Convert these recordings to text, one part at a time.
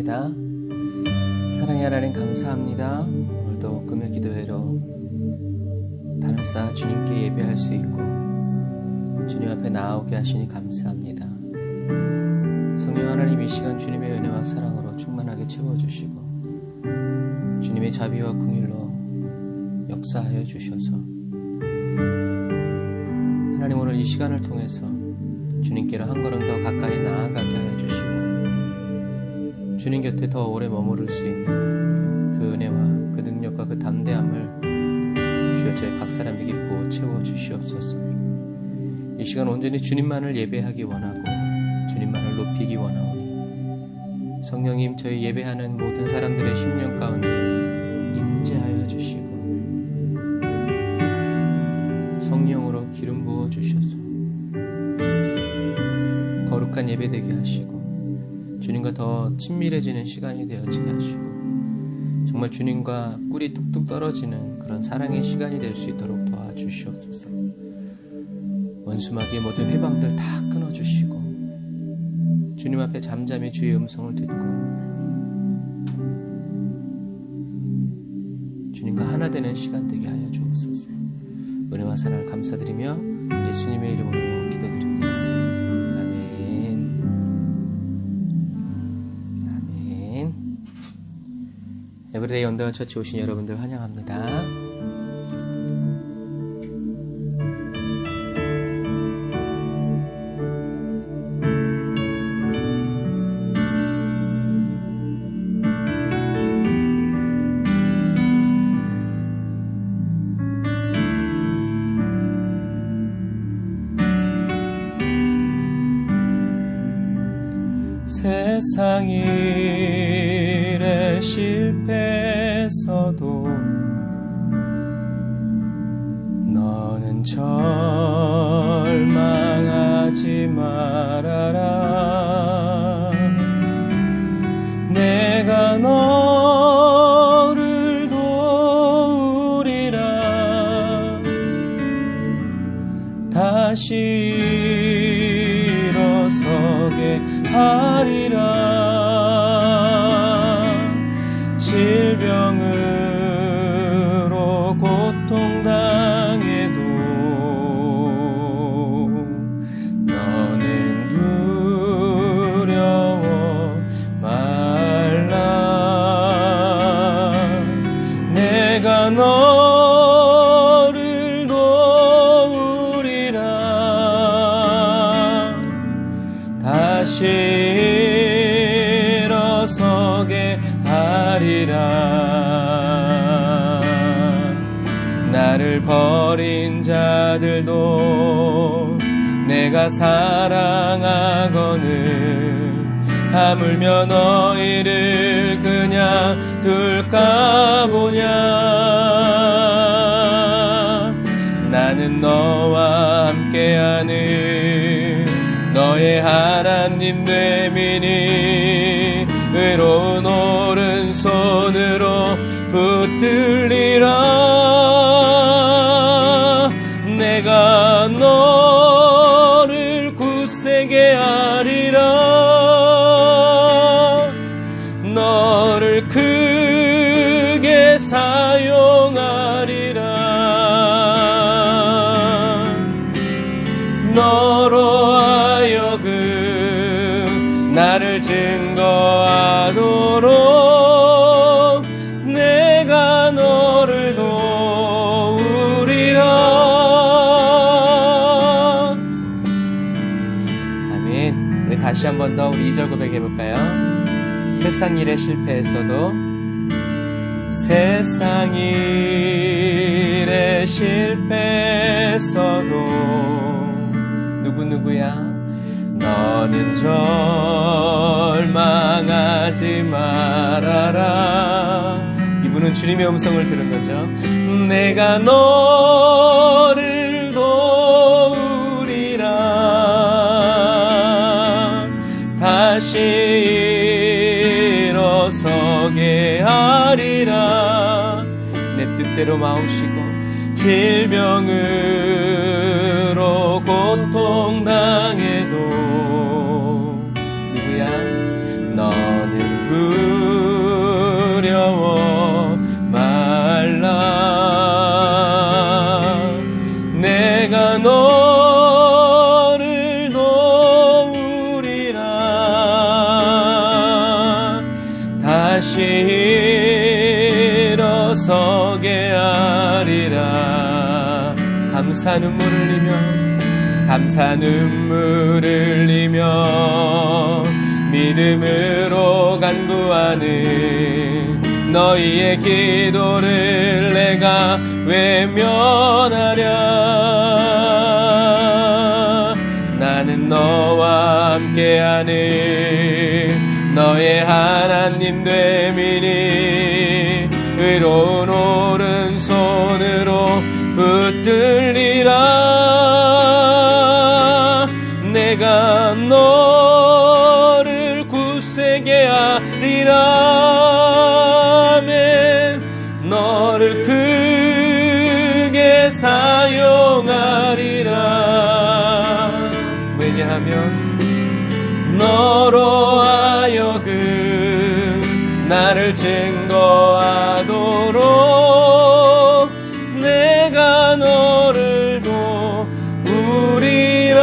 기도드립니다. 사랑의 하나님 감사합니다. 오늘도 금요 기도회로 단을 쌓아 주님께 예배할 수 있고 주님 앞에 나아오게 하시니 감사합니다. 성령 하나님, 이 시간 주님의 은혜와 사랑으로 충만하게 채워주시고 주님의 자비와 긍휼로 역사하여 주셔서 하나님, 오늘 이 시간을 통해서 주님께로 한 걸음 더 가까이 나아가게 하여 주시고 주님 곁에 더 오래 머무를 수 있는 그 은혜와 그 능력과 그 담대함을 주여 저희 각 사람에게 부어 채워 주시옵소서. 이 시간 온전히 주님만을 예배하기 원하고 주님만을 높이기 원하오니 성령님, 저희 예배하는 모든 사람들의 심령 가운데 임재하여 주시고 성령으로 기름 부어 주셔서 거룩한 예배 되게 하시고 주님과 더 친밀해지는 시간이 되어지게 하시고 정말 주님과 꿀이 뚝뚝 떨어지는 그런 사랑의 시간이 될 수 있도록 도와주시옵소서. 원수마귀의 모든 회방들 다 끊어주시고 주님 앞에 잠잠히 주의 음성을 듣고 주님과 하나 되는 시간 되게 하여 주옵소서. 은혜와 사랑을 감사드리며 예수님의 이름으로 기도드립니다. 아멘. 아멘. 에브리데이 언더가 처치 오신 여러분들 환영합니다. 세상 일에 실패했어도 너는 절망하지 말아라. 내가 너를 도우리라. 다시 일어서게 하리라. 질병으로 고통당해도 너는 두려워 말라. 내가 너를 도우리라. 다시 일어서게 하리라. 나를 버린 자들도 내가 사랑하거늘 하물며 너희를 그냥 둘까 보냐. 나는 너와 함께하는 너의 하나님 되미니 의로운 오른손으로 붙들리라. 내가 너를 굳세게 하리라. 너를 크게 사용하리라. 너로 하여금 나를 증거하도록 내가 너를 도우리라. 아멘. 우리 다시 한 번 더 우리 2절 고백해볼까요? 세상 일에 실패했어도 세상 일에 실패했어도 누구야? 너는 절망하지 말아라. 이분은 주님의 음성을 들은 거죠. 내가 너를 도우리라. 다시 일어서게 하리라. 내 뜻대로 마옵시고 질병으로 고통당해도 누구야? 너는 감사 눈물을 흘리며 감사 눈물을 흘리며 믿음으로 간구하는 너희의 기도를 내가 외면하랴. 나는 너와 함께하는 너의 하나님 됨이니 의로운 오른손으로 붙들리라. 내가 너를 굳세게 하리라. 너를 크게 사용하리라. 왜냐하면 너로 하여금 나를 증거하도록 내가 너를 도우리라.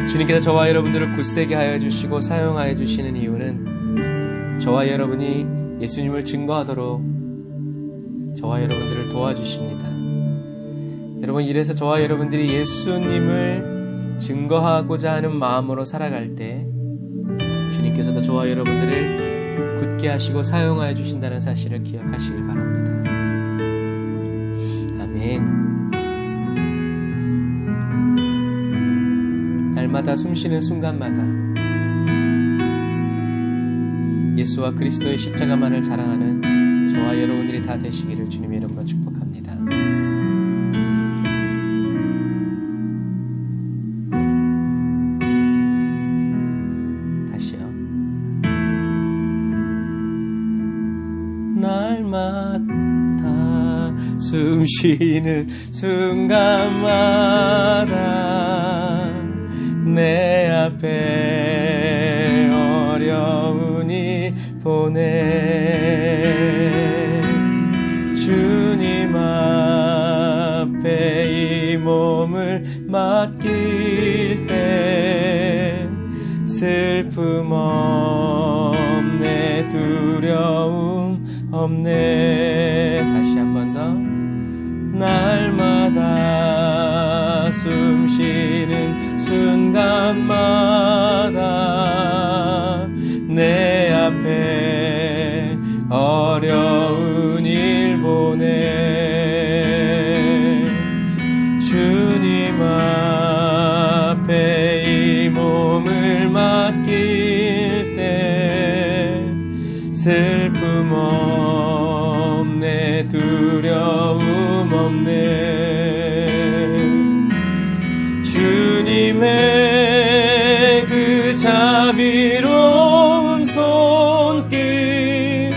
주님께서 저와 여러분들을 굳세게 하여 주시고 사용하여 주시는 이유는 저와 여러분이 예수님을 증거하도록 저와 여러분들을 도와주십니다. 여러분, 이래서 저와 여러분들이 예수님을 증거하고자 하는 마음으로 살아갈 때 주님께서도 저와 여러분들을 굳게 하시고 사용하여 주신다는 사실을 기억하시길 바랍니다. 아멘. 날마다 숨쉬는 순간마다 예수와 그리스도의 십자가만을 자랑하는 저와 여러분들이 다 되시기를 주님의 이름으로 축복합니다. 다시요. 날마다 숨쉬는 순간마다 내 앞에 어려운 일 보내 주님 앞에 이 몸을 맡길 때 슬픔 없네 두려움 없네. 다시 한 번 더. 날마다 숨쉬는 순간마다 내 앞에 어려운 일 보내 주님 앞에 이 몸을 맡길 때 슬픔 없네 두려움 없네. 주님의 그 자비로운 손길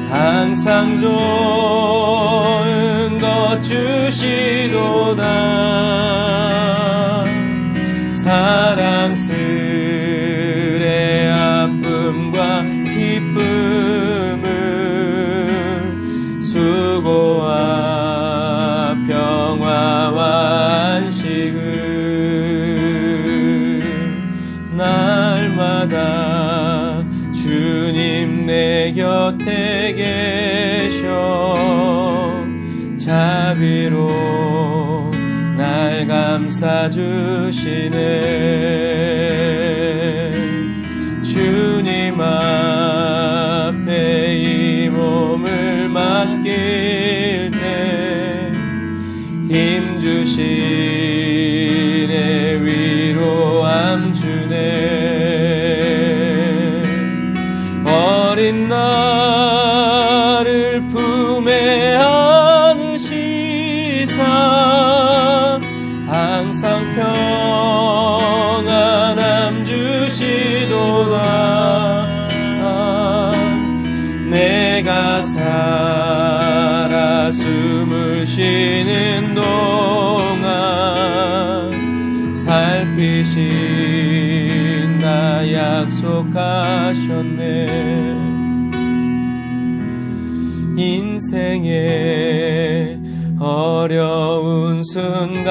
항상 좋은 것 주시도다. 사랑스레 아픔과 기쁨을 수고와 평화와 안식을 날마다 주님 내 곁에 계셔 자비로 날 감싸주시네. 주님 앞에 이 몸을 맡길 때 힘주시네 위로함 주네. 어린 나를 품에 안으시사 항상 평안함 주시도다. 내가 살아 숨을 쉬는 동안 살피신다 약속하셨네. 인생의 어려운 순간마다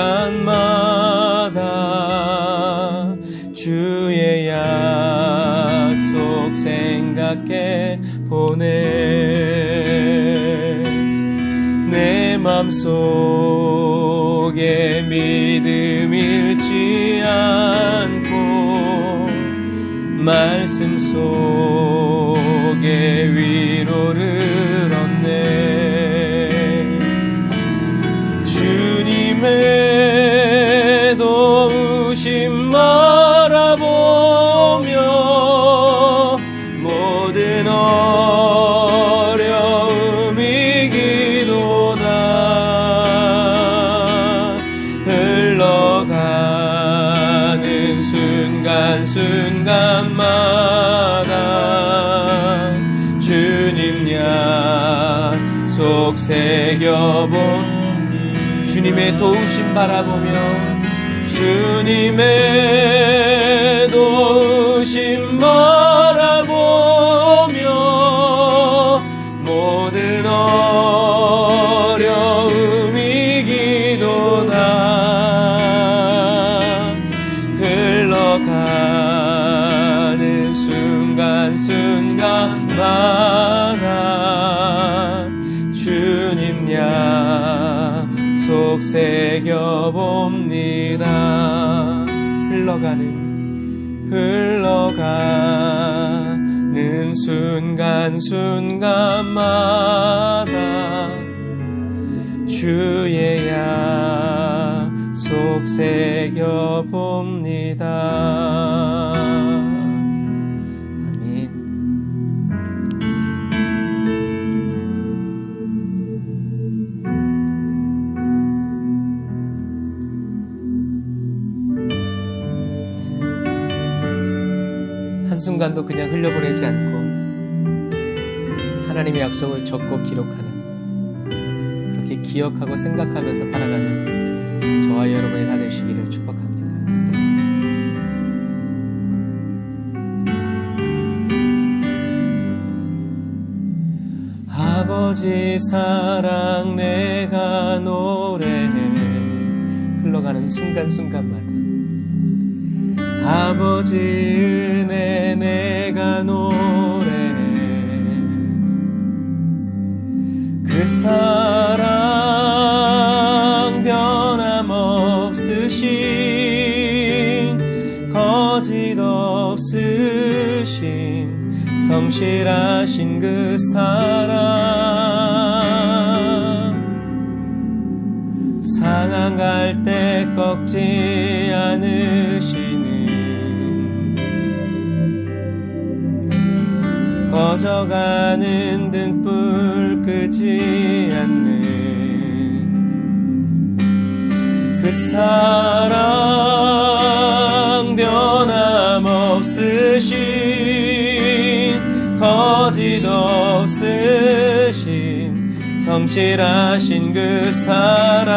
주의 약속 생각해 보네. 내 맘속에 믿음 잃지 않고 말씀 속에 위로를 얻네. 주님의 도우심 바라보며 모든 어려움 이기도다. 흘러가는 순간순간마다 주님 약속 새겨본 주님의 도우심 바라보며 주님의 도우심 바라보며 모든 어려움 이기도다. 흘러가는 순간순간마다 주님 약속 새겨봅니다. 흘러가는 순간순간마다 주의 약속 새겨봅니다. 한순간도 그냥 흘려보내지 않고 하나님의 약속을 적고 기록하는, 그렇게 기억하고 생각하면서 살아가는 저와 여러분이 다 되시기를 축복합니다. 아버지 사랑 내가 노래해. 흘러가는 순간순간마다 아버지 은혜 내가 노래해. 그 사랑 변함없으신 거짓 없으신 성실하신 그 사랑 상한 갈 때 꺾지 않으시는 꺼져가는 등불 끄지 않는 그 사랑 변함없으신 거짓 없으신 성실하신 그 사랑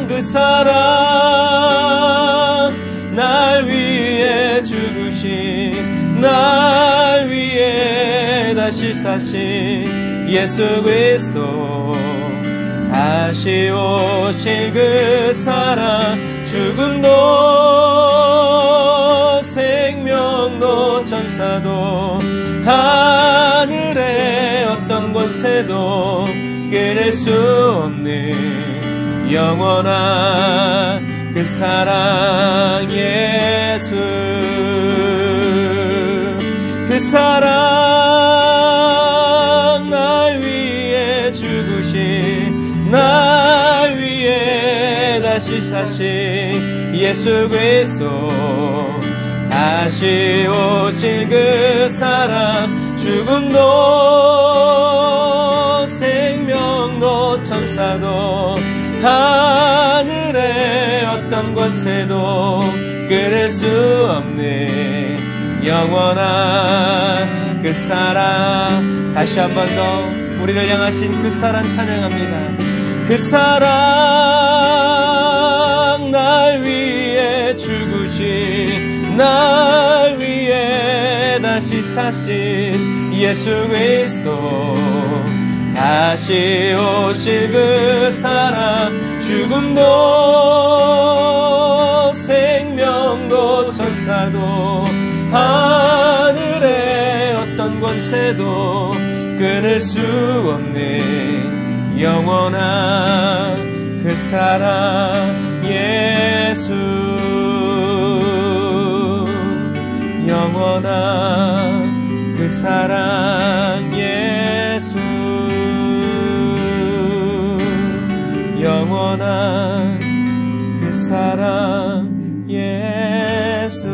그 사랑 날 위해 죽으신 날 위해 다시 사신 예수 그리스도 다시 오실 그 사랑 죽음도 생명도 천사도 하늘의 어떤 권세도 끊을 수 없는 영원한 그 사랑 예수 그 사랑 날 위해 죽으신 날 위해 다시 사신 예수 그리스도 다시 오실 그 사랑 죽음도 생명도 천사도 하늘의 어떤 권세도 끊을 수 없는 영원한 그 사랑 다시 한 번 더 우리를 향하신 그 사랑 찬양합니다. 그 사랑 날 위해 죽으신 날 위해 다시 사신 예수 그리스도 다시 오실 그 사랑 죽음도 생명도 천사도 하늘의 어떤 권세도 끊을 수 없는 영원한 그 사랑 예수, 영원한 그 사랑 예수, 영원한 그 사랑 예수.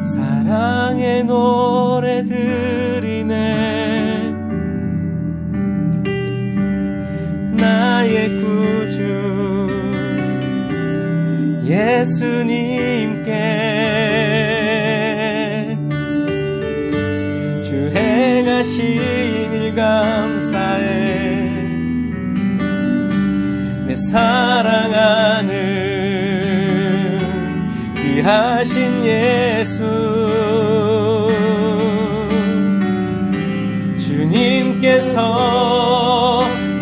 사랑의 노래들이네 나의 구주 예수님께 주 행하신 일 감사해 내 사랑하는 귀하신 예수 주님께서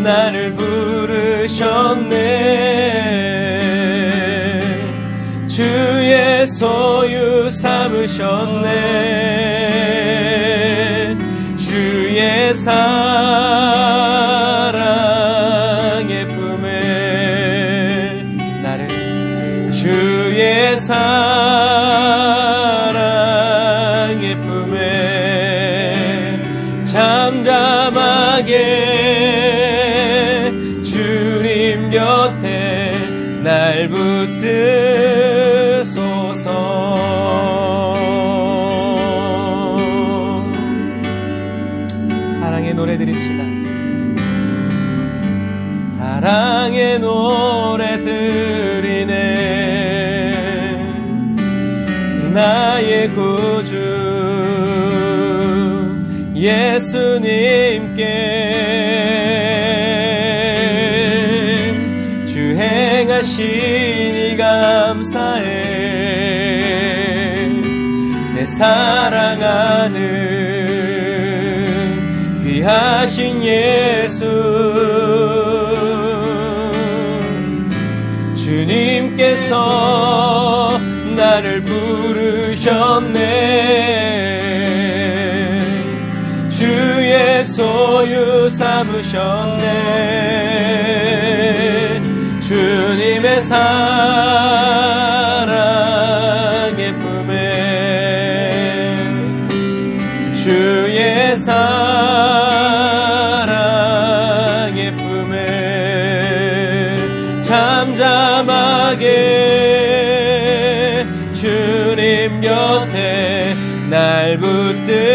나를 부르셨네 주의 소유 삼으셨네 주의 사랑의 품에 나를 주의 사랑의 품에 잠잠하게 주님 곁에 날 붙드소서. 사랑의 노래 드립시다. 사랑의 노래 드리네 나의 구주 예수님께 주 행하신 일 감사해 내 사랑하는 귀하신 예수 주님께서 나를 부르셨네 주의 소유 삼으셨네 주님의 사랑의 품에 주의 사랑의 품에 잠잠하게 주님 곁에 날 붙드소서.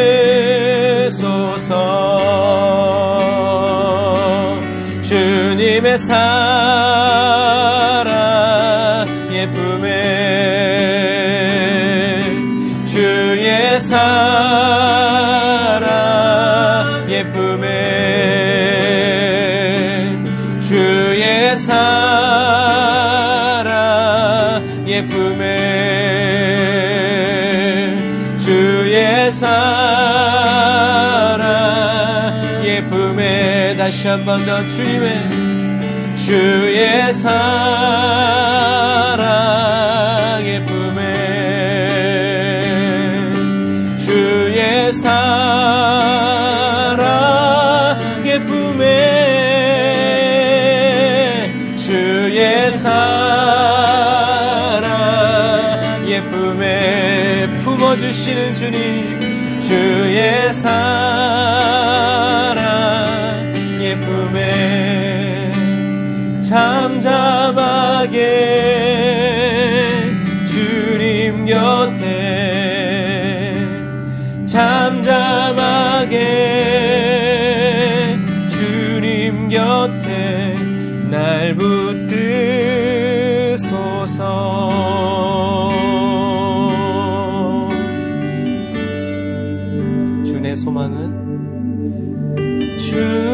주님의 사랑의 품에 주의 사랑의 품에 주의 사랑의 품에 주의 사랑의 품에 다시 한 번 더 주의 사랑의 품에 주의 사랑의 품에 주의 사랑의 품에 품어주시는 주님 주의 사랑의 품에 잠잠하게 주님 곁에 잠잠하게 주님 곁에 날 붙드소서. 주의 소망은 주의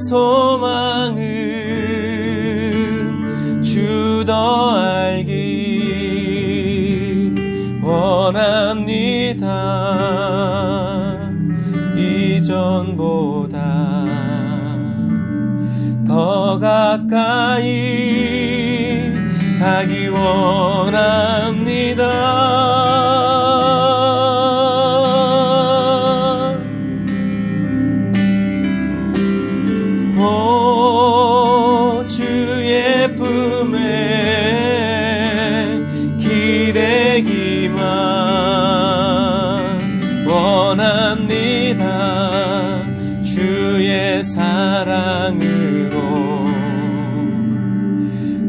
소망은 주 더 알기 원하 이전보다 더 가까이 가기 원합니다. 오 주의 품에 기대기만 원합니다. 주의 사랑으로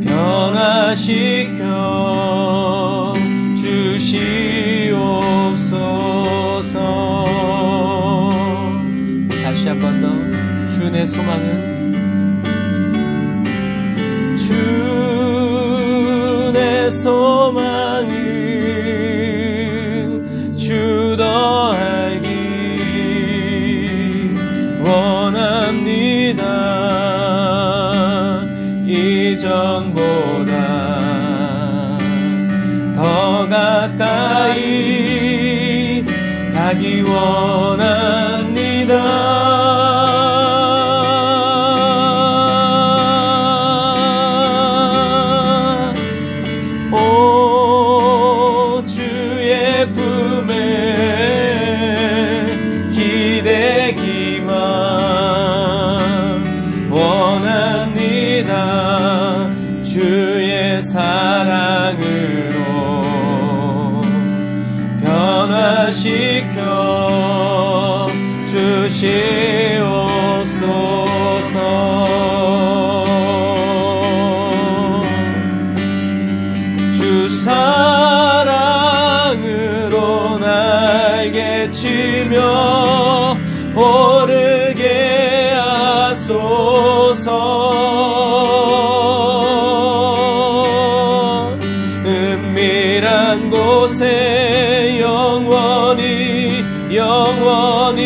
변화시켜 주시옵소서. 다시 한 번 더. 주 내 소망은 주 내 소망은 주 더 알기 원합니다. 이전보다 더 가까이 가기 원합니다. 오 주의 품에 기대기만 원합니다. 주의 사랑으로 변화시켜 주시옵소서. 주 사랑으로 날개 치며 오르게 하소서. 은밀한 곳에 영원히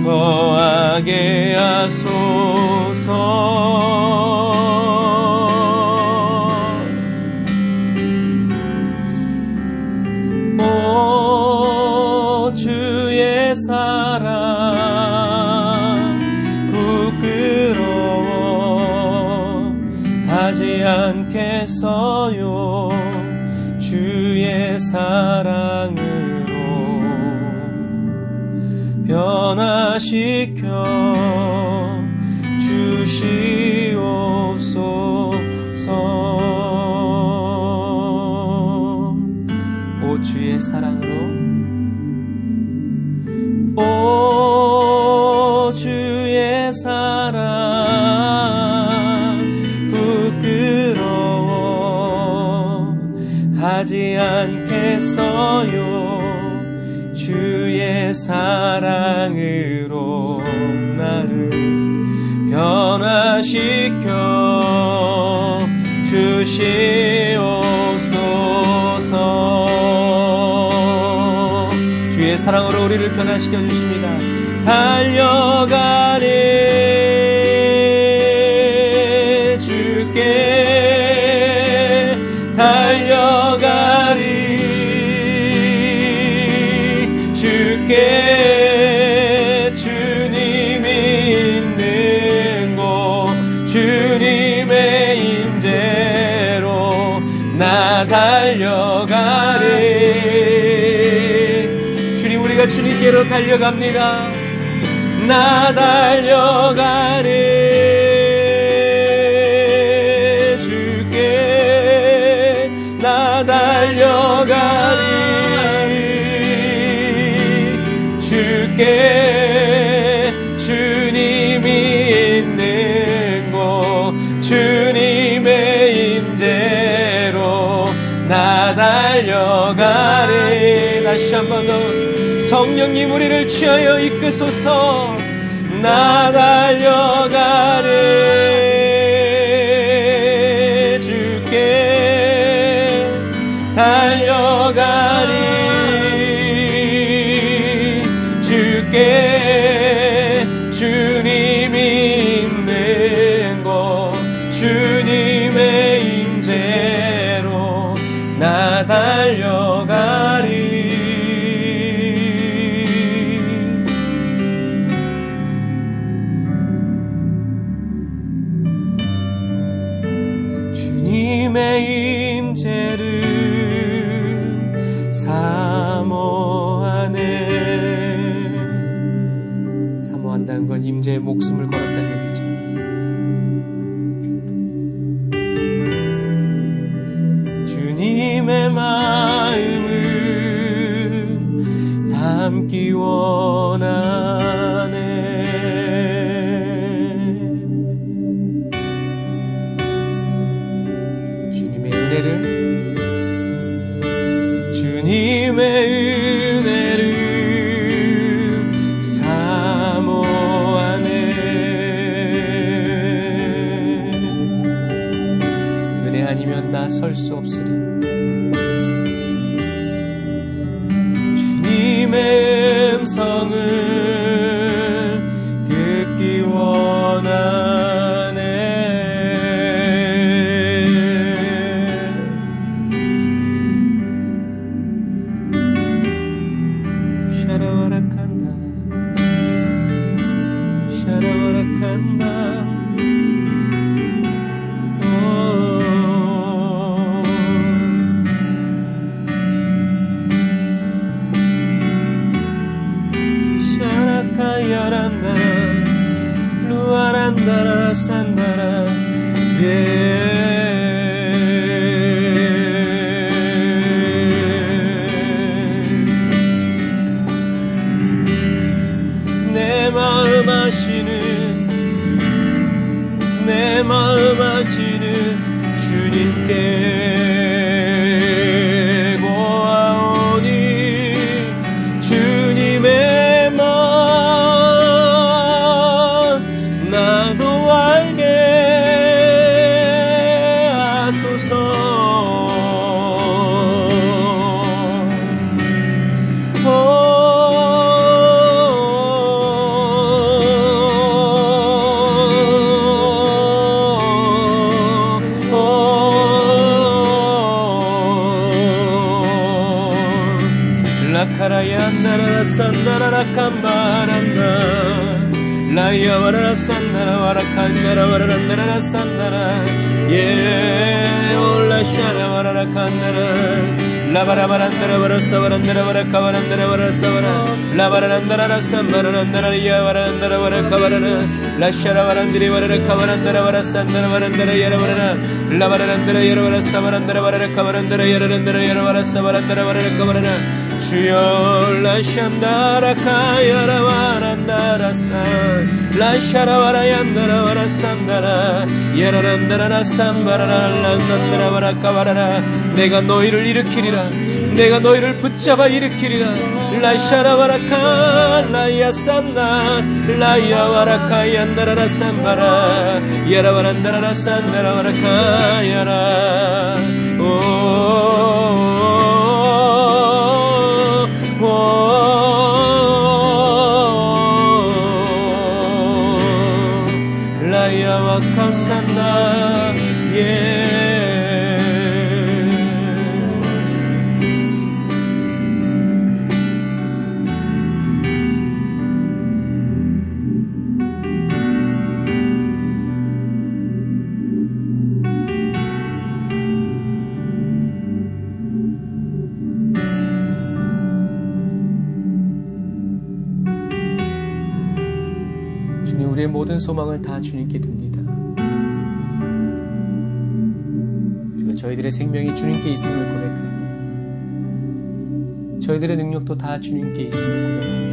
거하게 하소서. 오 주의 사랑 부끄러워하지 않겠어요. 주의 사랑으로 변화시켜 주시옵소서. 오 주의 사랑으로 오 주의 사랑 부끄러워하지 않겠어요. 주의 사랑으로 나를 변화시켜 주시옵소서. 주의 사랑으로 우리를 변화시켜 주십니다. 달려가리 주께 달려가리 주께 주님이 있는 곳 주님의 임재로 나 달려가리. 주님 우리가 주님께로 달려갑니다. 나 달려가리 주께 나 달려가리 주께 주님이 있는 곳 주님의 임재로 나 달려가리. 다시 한 번 더. 성령님 우리를 취하여 이끄소서. 나 달려가리 주께 달려가리 주께 주님이 있는 곳 주님의 임재로 나 달려가리. 문제에 목숨을 걸었다는 얘기죠. 주님의 마음을 담기 원하네. 주님의 은혜를 사모하네. 은혜 아니면 나 설 수 없으리. 주님의 음성을 듣기 원하네. 샤라와라칸다 샤라와라칸다. 루아란다라 산다라 내 마음 아시는 주님께 고하오니 주님의 마음 나도 알게 하소서. 라카라얀나라라 산나라라 캄바란나 라이아와라라 산나라 와라칸나라 와라란나라라 산나라 예 올라샤라 와라라 칸나라 라바라바란다라 와라사와란다라 와라카와란다라 와라사와라 라바라란다라라 산바라란다라 야와란다라 와라카와라나 라샤라 와란드리 와라카와란다라 와라산다라 와란다라 야라와라나 라바라란다라 야라와라사와란다라 와라카와란다라 야라란다라 야라와라사와란다라 와라카와라나 주여 라샨다라카야라 와란다라사 라샤라 와라얀다라 와라산다라 야라란다라라 산바라라 란단다라 와라카와라라 내가 너희를 일으키리라. 내가 너희를 붙잡아 일으키리라. 라샤라 와라카 라야산나 라야와라카 얀다라라 산바라 야라와란다라라 산다라 와라카 야라 라야와카 산다 예. 우리의 모든 소망을 다 주님께 듭니다. 그리고 저희들의 생명이 주님께 있음을 고백하고 저희들의 능력도 다 주님께 있음을 고백합니다.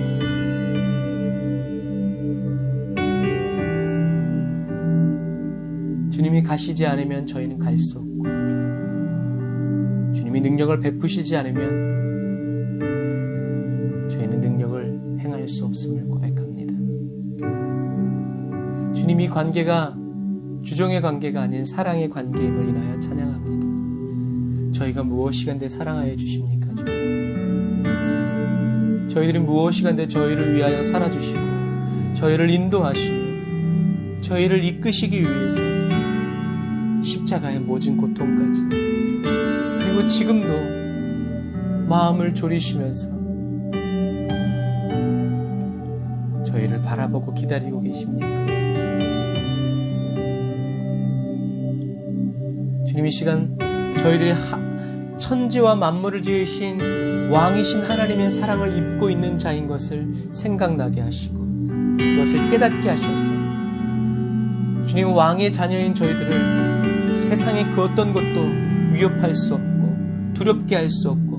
주님이 가시지 않으면 저희는 갈 수 없고 주님이 능력을 베푸시지 않으면 저희는 능력을 행할 수 없음을 고백합니다. 주님이 관계가 주종의 관계가 아닌 사랑의 관계임을 인하여 찬양합니다. 저희가 무엇이간데 사랑하여 주십니까? 주님. 저희들이 무엇이간데 저희를 위하여 살아주시고 저희를 인도하시고 저희를 이끄시기 위해서 십자가의 모진 고통까지 그리고 지금도 마음을 졸이시면서 저희를 바라보고 기다리고 계십니까? 주님, 이 시간 저희들이 천지와 만물을 지으신 왕이신 하나님의 사랑을 입고 있는 자인 것을 생각나게 하시고 그것을 깨닫게 하셔서 주님 왕의 자녀인 저희들을 세상의 그 어떤 것도 위협할 수 없고 두렵게 할 수 없고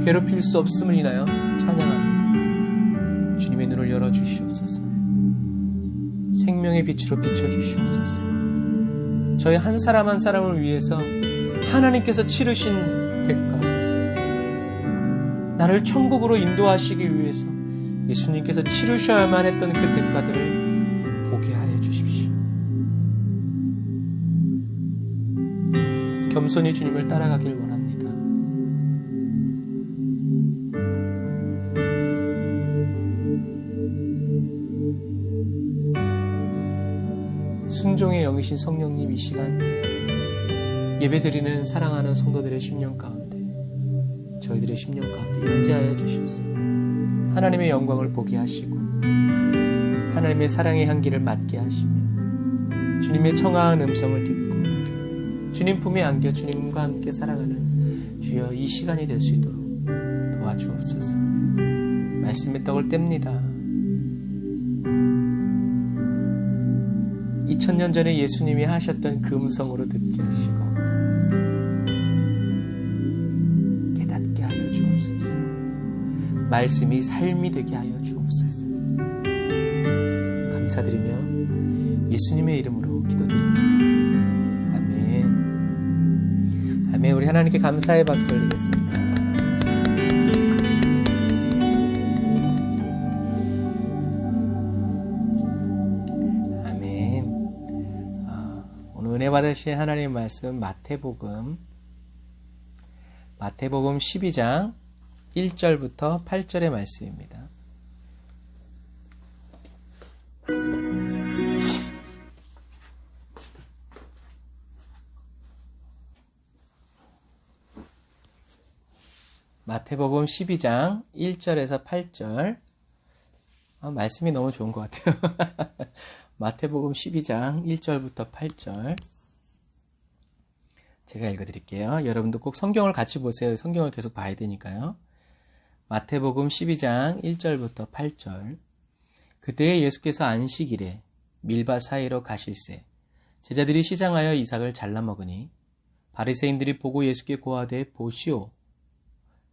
괴롭힐 수 없음을 인하여 찬양합니다. 주님의 눈을 열어주시옵소서. 생명의 빛으로 비춰주시옵소서. 저희 한 사람 한 사람을 위해서 하나님께서 치르신 대가, 나를 천국으로 인도하시기 위해서 예수님께서 치르셔야만 했던 그 대가들을 보게 하여 주십시오. 겸손히 주님을 따라가길 원합니다. 순종의 영이신 성령님, 이 시간 예배드리는 사랑하는 성도들의 심령 가운데, 저희들의 심령 가운데 임재하여 주시옵소서. 하나님의 영광을 보게 하시고 하나님의 사랑의 향기를 맡게 하시며 주님의 청아한 음성을 듣고 주님 품에 안겨 주님과 함께 살아가는 주여 이 시간이 될 수 있도록 도와주옵소서. 말씀의 떡을 뗍니다. 2000년 전에 예수님이 하셨던 그 음성으로 듣게 하시고 깨닫게 하여 주옵소서. 말씀이 삶이 되게 하여 주옵소서. 감사드리며 예수님의 이름으로 기도드립니다. 아멘. 아멘. 우리 하나님께 감사의 박수 올리겠습니다. 은혜 받으실 하나님의 말씀 마태복음 12장 1절부터 8절의 말씀입니다. 마태복음 12장 1절에서 8절. 말씀이 너무 좋은 것 같아요. 마태복음 12장 1절부터 8절. 제가 읽어드릴게요. 여러분도 꼭 성경을 같이 보세요. 성경을 계속 봐야 되니까요. 마태복음 12장 1절부터 8절. 그때 예수께서 안식일에 밀밭 사이로 가실새 제자들이 시장하여 이삭을 잘라 먹으니 바리새인들이 보고 예수께 고하되 보시오,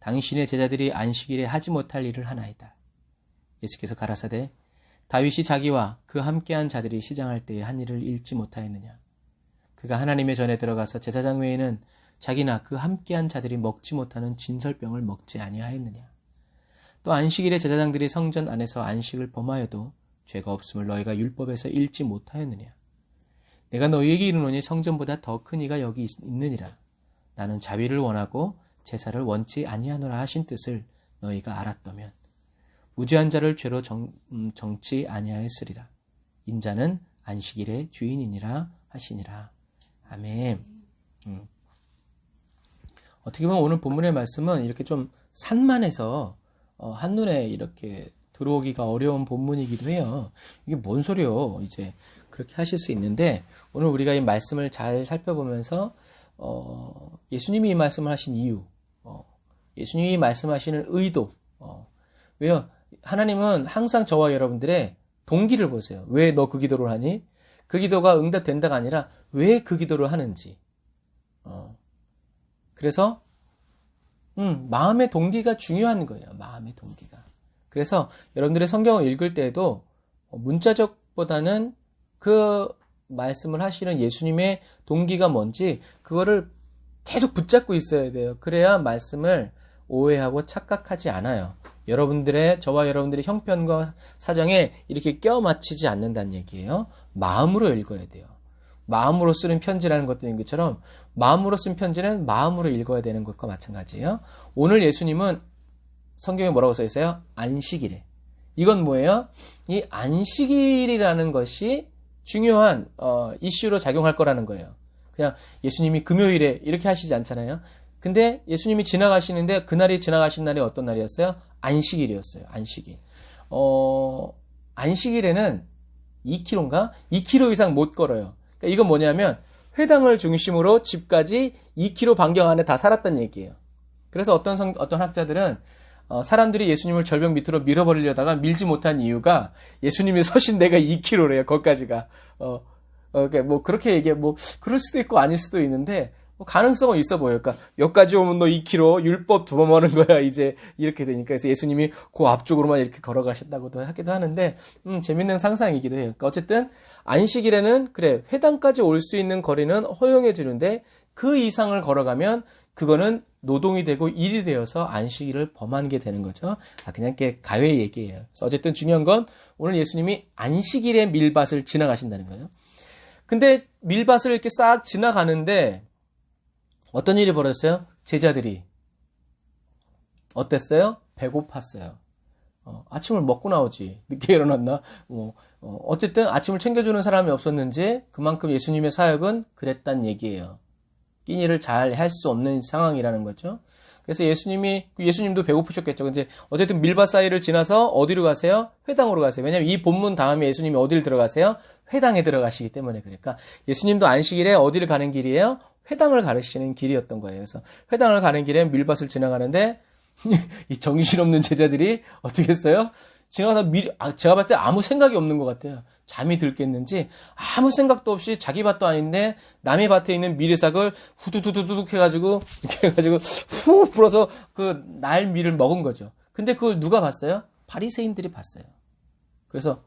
당신의 제자들이 안식일에 하지 못할 일을 하나이다. 예수께서 가라사대 다윗이 자기와 그 함께한 자들이 시장할 때에 한 일을 잃지 못하였느냐. 그가 하나님의 전에 들어가서 제사장 외에는 자기나 그 함께한 자들이 먹지 못하는 진설병을 먹지 아니하였느냐. 또 안식일에 제사장들이 성전 안에서 안식을 범하여도 죄가 없음을 너희가 율법에서 읽지 못하였느냐. 내가 너희에게 이르노니 성전보다 더 큰 이가 여기 있느니라. 나는 자위를 원하고 제사를 원치 아니하노라 하신 뜻을 너희가 알았다면 무죄한 자를 죄로 정치 아니하였으리라. 인자는 안식일의 주인이니라 하시니라. 아멘. 어떻게 보면 오늘 본문의 말씀은 이렇게 좀 산만해서 한눈에 이렇게 들어오기가 어려운 본문이기도 해요. 이게 뭔 소리요? 이제 그렇게 하실 수 있는데, 오늘 우리가 이 말씀을 잘 살펴보면서 예수님이 이 말씀을 하신 이유, 예수님이 말씀하시는 의도, 왜요? 하나님은 항상 저와 여러분들의 동기를 보세요. 왜 너 그 기도를 하니? 그 기도가 응답된다가 아니라 왜 그 기도를 하는지. 그래서 마음의 동기가 중요한 거예요. 마음의 동기가. 그래서 여러분들의 성경을 읽을 때에도 문자적보다는 그 말씀을 하시는 예수님의 동기가 뭔지 그거를 계속 붙잡고 있어야 돼요. 그래야 말씀을 오해하고 착각하지 않아요. 저와 여러분들의 형편과 사정에 이렇게 껴 맞추지 않는다는 얘기예요. 마음으로 읽어야 돼요. 마음으로 쓰는 편지라는 것들인 것처럼 마음으로 쓴 편지는 마음으로 읽어야 되는 것과 마찬가지예요. 오늘 예수님은 성경에 뭐라고 써 있어요? 안식일에. 이건 뭐예요? 이 안식일이라는 것이 중요한 이슈로 작용할 거라는 거예요. 그냥 예수님이 금요일에 이렇게 하시지 않잖아요. 근데 예수님이 지나가시는데 그날이 지나가신 날이 어떤 날이었어요? 안식일이었어요. 안식일. 안식일에는 2km인가? 2km 이상 못 걸어요. 그러니까 이건 뭐냐면 회당을 중심으로 집까지 2km 반경 안에 다 살았다는 얘기예요. 그래서 어떤 학자들은 사람들이 예수님을 절벽 밑으로 밀어버리려다가 밀지 못한 이유가 예수님이 서신 데가 2km래요. 거기까지가. 그러니까 뭐 그렇게 얘기해 그럴 수도 있고 아닐 수도 있는데 가능성은 있어 보여요. 그러니까 여기까지 오면 너 2km 율법 도범하는 거야. 이제 이렇게 되니까 그래서 예수님이 그 앞쪽으로만 이렇게 걸어가셨다고도 하기도 하는데 재밌는 상상이기도 해요. 그러니까 어쨌든 안식일에는 그래 회당까지 올 수 있는 거리는 허용해 주는데 그 이상을 걸어가면 그거는 노동이 되고 일이 되어서 안식일을 범한 게 되는 거죠. 그냥 이렇게 가외 얘기예요. 그래서 어쨌든 중요한 건 오늘 예수님이 안식일의 밀밭을 지나가신다는 거예요. 근데 밀밭을 이렇게 싹 지나가는데 어떤 일이 벌어졌어요? 제자들이 어땠어요? 배고팠어요. 아침을 먹고 나오지. 늦게 일어났나? 어쨌든 아침을 챙겨주는 사람이 없었는지 그만큼 예수님의 사역은 그랬단 얘기예요. 끼니를 잘 할 수 없는 상황이라는 거죠. 그래서 예수님도 배고프셨겠죠. 근데 어쨌든 밀밭 사이를 지나서 어디로 가세요? 회당으로 가세요. 왜냐면 이 본문 다음에 예수님이 어디를 들어가세요? 회당에 들어가시기 때문에 그러니까 예수님도 안식일에 어디를 가는 길이에요? 회당을 가르치는 길이었던 거예요. 그래서 회당을 가는 길에 밀밭을 지나가는데 이 정신없는 제자들이 어떻게 했어요? 지나가다 제가 봤을 때 아무 생각이 없는 것 같아요. 잠이 들겠는지 아무 생각도 없이 자기 밭도 아닌데 남의 밭에 있는 밀의삭을 후두두두둑 해가지고 이렇게 해가지고 후 불어서 그 날 밀을 먹은 거죠. 근데 그걸 누가 봤어요? 바리새인들이 봤어요. 그래서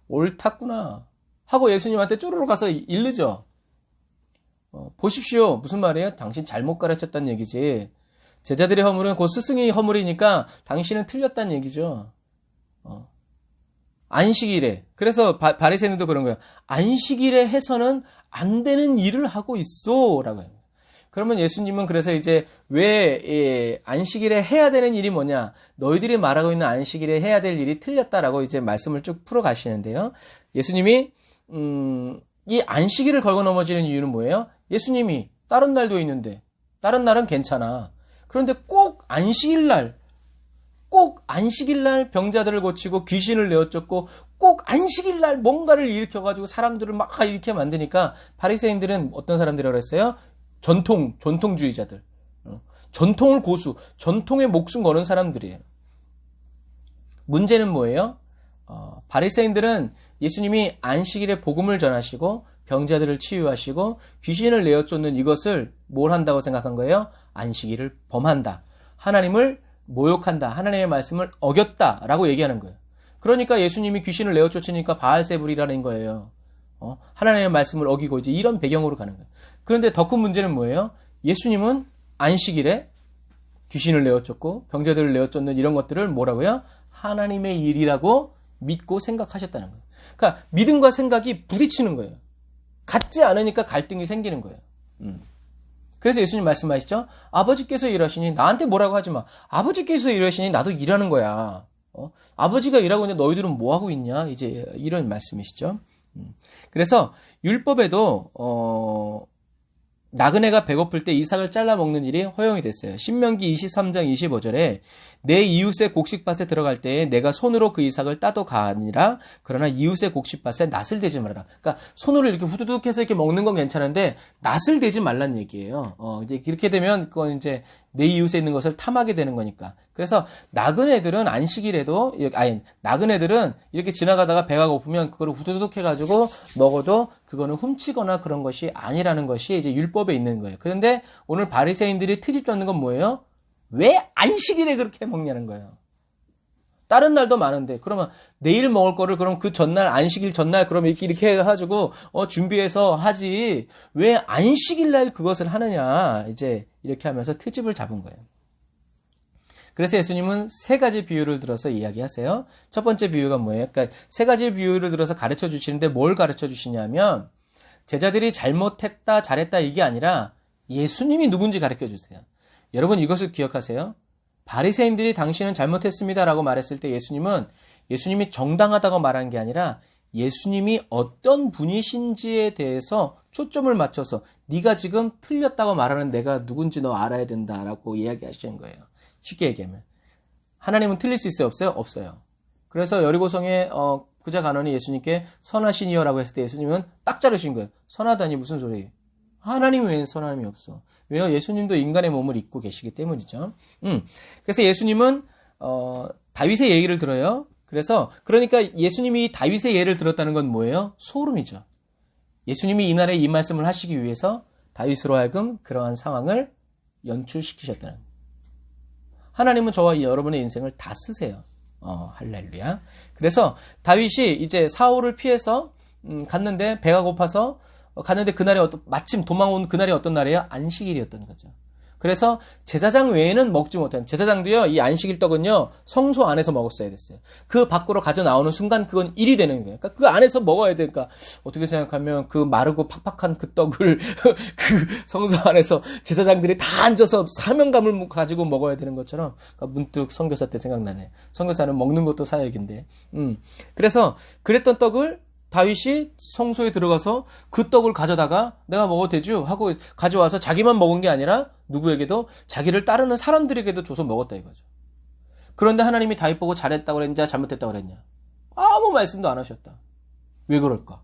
옳았구나 하고 예수님한테 쪼르르 가서 일르죠. 보십시오. 무슨 말이에요? 당신 잘못 가르쳤다는 얘기지. 제자들의 허물은 곧 스승의 허물이니까 당신은 틀렸다는 얘기죠. 안식일에. 그래서 바리새인들도 그런 거예요. 안식일에 해서는 안 되는 일을 하고 있어. 라고 해요. 그러면 예수님은 그래서 이제 왜 안식일에 해야 되는 일이 뭐냐? 너희들이 말하고 있는 안식일에 해야 될 일이 틀렸다라고 이제 말씀을 쭉 풀어 가시는데요. 예수님이 이 안식일을 걸고 넘어지는 이유는 뭐예요? 예수님이 다른 날도 있는데 다른 날은 괜찮아. 그런데 꼭 안식일 날 병자들을 고치고 귀신을 내어쫓고 꼭 안식일 날 뭔가를 일으켜가지고 사람들을 막 이렇게 만드니까 바리새인들은 어떤 사람들이라고 그랬어요? 전통주의자들. 전통을 전통에 목숨 거는 사람들이에요. 문제는 뭐예요? 바리새인들은 예수님이 안식일에 복음을 전하시고 병자들을 치유하시고 귀신을 내어쫓는 이것을 뭘 한다고 생각한 거예요? 안식일을 범한다. 하나님을 모욕한다. 하나님의 말씀을 어겼다라고 얘기하는 거예요. 그러니까 예수님이 귀신을 내어쫓으니까 바알세불이라는 거예요. 하나님의 말씀을 어기고 이제 이런 배경으로 가는 거예요. 그런데 더 큰 문제는 뭐예요? 예수님은 안식일에 귀신을 내어쫓고 병자들을 내어쫓는 이런 것들을 뭐라고요? 하나님의 일이라고 믿고 생각하셨다는 거예요. 그러니까 믿음과 생각이 부딪히는 거예요. 같지 않으니까 갈등이 생기는 거예요. 그래서 예수님 말씀하시죠. 아버지께서 일하시니 나한테 뭐라고 하지 마. 아버지께서 일하시니 나도 일하는 거야. 아버지가 일하고 있는데 너희들은 뭐 하고 있냐? 이제 이런 말씀이시죠. 그래서 율법에도 나그네가 배고플 때 이삭을 잘라 먹는 일이 허용이 됐어요. 신명기 23장 25절에 내 이웃의 곡식밭에 들어갈 때에 내가 손으로 그 이삭을 따도 가니라. 그러나 이웃의 곡식밭에 낫을 대지 말아라. 그러니까 손으로 이렇게 후두둑 해서 이렇게 먹는 건 괜찮은데 낫을 대지 말란 얘기예요. 이제 이렇게 되면 그건 이제 내 이웃에 있는 것을 탐하게 되는 거니까. 그래서 나그네들은 안식일에도 나그네들은 이렇게 지나가다가 배가 고프면 그거를 후두둑 해가지고 먹어도 그거는 훔치거나 그런 것이 아니라는 것이 이제 율법에 있는 거예요. 그런데 오늘 바리새인들이 트집 잡는 건 뭐예요? 왜 안식일에 그렇게 먹냐는 거예요. 다른 날도 많은데 그러면 내일 먹을 거를 그럼 그 전날 안식일 전날 그럼 이렇게 해가지고 준비해서 하지 왜 안식일 날 그것을 하느냐 이제 이렇게 하면서 트집을 잡은 거예요. 그래서 예수님은 세 가지 비유를 들어서 이야기하세요. 첫 번째 비유가 뭐예요? 그러니까 세 가지 비유를 들어서 가르쳐 주시는데 뭘 가르쳐 주시냐면 제자들이 잘못했다 잘했다 이게 아니라 예수님이 누군지 가르쳐 주세요. 여러분 이것을 기억하세요. 바리새인들이 당신은 잘못했습니다라고 말했을 때 예수님이 정당하다고 말한 게 아니라 예수님이 어떤 분이신지에 대해서 초점을 맞춰서 네가 지금 틀렸다고 말하는 내가 누군지 너 알아야 된다라고 이야기하시는 거예요. 쉽게 얘기하면 하나님은 틀릴 수 있어요? 없어요? 없어요. 그래서 여리고성의 부자 간원이 예수님께 선하시니요라고 했을 때 예수님은 딱 자르신 거예요. 선하다니 무슨 소리예요? 하나님 외엔 선함이 없어. 왜요? 예수님도 인간의 몸을 입고 계시기 때문이죠. 그래서 예수님은 다윗의 얘기를 들어요. 그러니까 예수님이 다윗의 예를 들었다는 건 뭐예요? 소름이죠. 예수님이 이날에 이 말씀을 하시기 위해서 다윗으로 하여금 그러한 상황을 연출시키셨다는 거예요. 하나님은 저와 여러분의 인생을 다 쓰세요. 할렐루야. 그래서 다윗이 이제 사울을 피해서 갔는데 배가 고파서 갔는데 그날이 마침 도망온 그날이 어떤 날이에요? 안식일이었던 거죠. 그래서 제사장 외에는 먹지 못한, 제사장도요, 이 안식일 떡은요, 성소 안에서 먹었어야 됐어요. 그 밖으로 가져 나오는 순간 그건 일이 되는 거예요. 그러니까 그 안에서 먹어야 되니까, 어떻게 생각하면 그 마르고 팍팍한 그 떡을 그 성소 안에서 제사장들이 다 앉아서 사명감을 가지고 먹어야 되는 것처럼, 그러니까 문득 선교사 때 생각나네. 선교사는 먹는 것도 사역인데. 그래서 그랬던 떡을 다윗이 성소에 들어가서 그 떡을 가져다가 내가 먹어도 되죠? 하고 가져와서 자기만 먹은 게 아니라 누구에게도 자기를 따르는 사람들에게도 줘서 먹었다 이거죠. 그런데 하나님이 다윗 보고 잘했다고 그랬냐 잘못했다고 그랬냐? 아무 말씀도 안 하셨다. 왜 그럴까?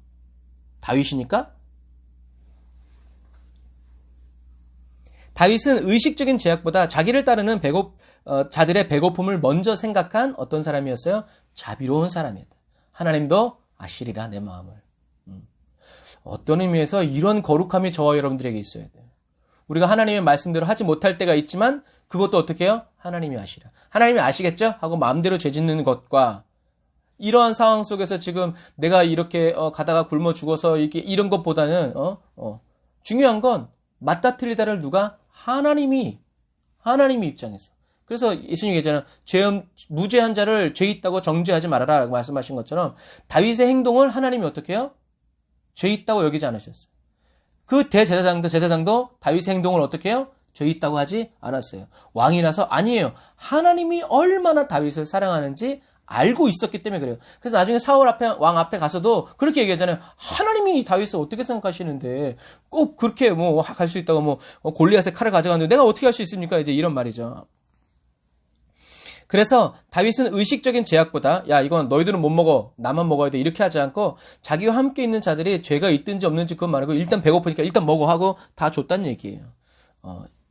다윗이니까? 다윗은 의식적인 제약보다 자기를 따르는 자들의 배고픔을 먼저 생각한 어떤 사람이었어요? 자비로운 사람이었다. 하나님도 아시리라 내 마음을. 어떤 의미에서 이런 거룩함이 저와 여러분들에게 있어야 돼요. 우리가 하나님의 말씀대로 하지 못할 때가 있지만 그것도 어떻게 해요? 하나님이 아시라. 하나님이 아시겠죠? 하고 마음대로 죄짓는 것과 이러한 상황 속에서 지금 내가 이렇게 가다가 굶어 죽어서 이런 것보다는 중요한 건 맞다 틀리다를 누가? 하나님이 입장에서. 그래서 예수님이 얘기하잖아요. 무죄한 자를 죄 있다고 정죄하지 말아라 라고 말씀하신 것처럼 다윗의 행동을 하나님이 어떻게 해요? 죄 있다고 여기지 않으셨어요. 그 제사장도 다윗의 행동을 어떻게 해요? 죄 있다고 하지 않았어요. 왕이라서 아니에요. 하나님이 얼마나 다윗을 사랑하는지 알고 있었기 때문에 그래요. 그래서 나중에 왕 앞에 가서도 그렇게 얘기하잖아요. 하나님이 다윗을 어떻게 생각하시는데 꼭 그렇게 갈 수 있다고 골리앗의 칼을 가져갔는데 내가 어떻게 할 수 있습니까? 이제 이런 말이죠. 그래서 다윗은 의식적인 제약보다 야 이건 너희들은 못 먹어 나만 먹어야 돼 이렇게 하지 않고 자기와 함께 있는 자들이 죄가 있든지 없는지 그건 말고 일단 배고프니까 일단 먹어 하고 다 줬다는 얘기예요.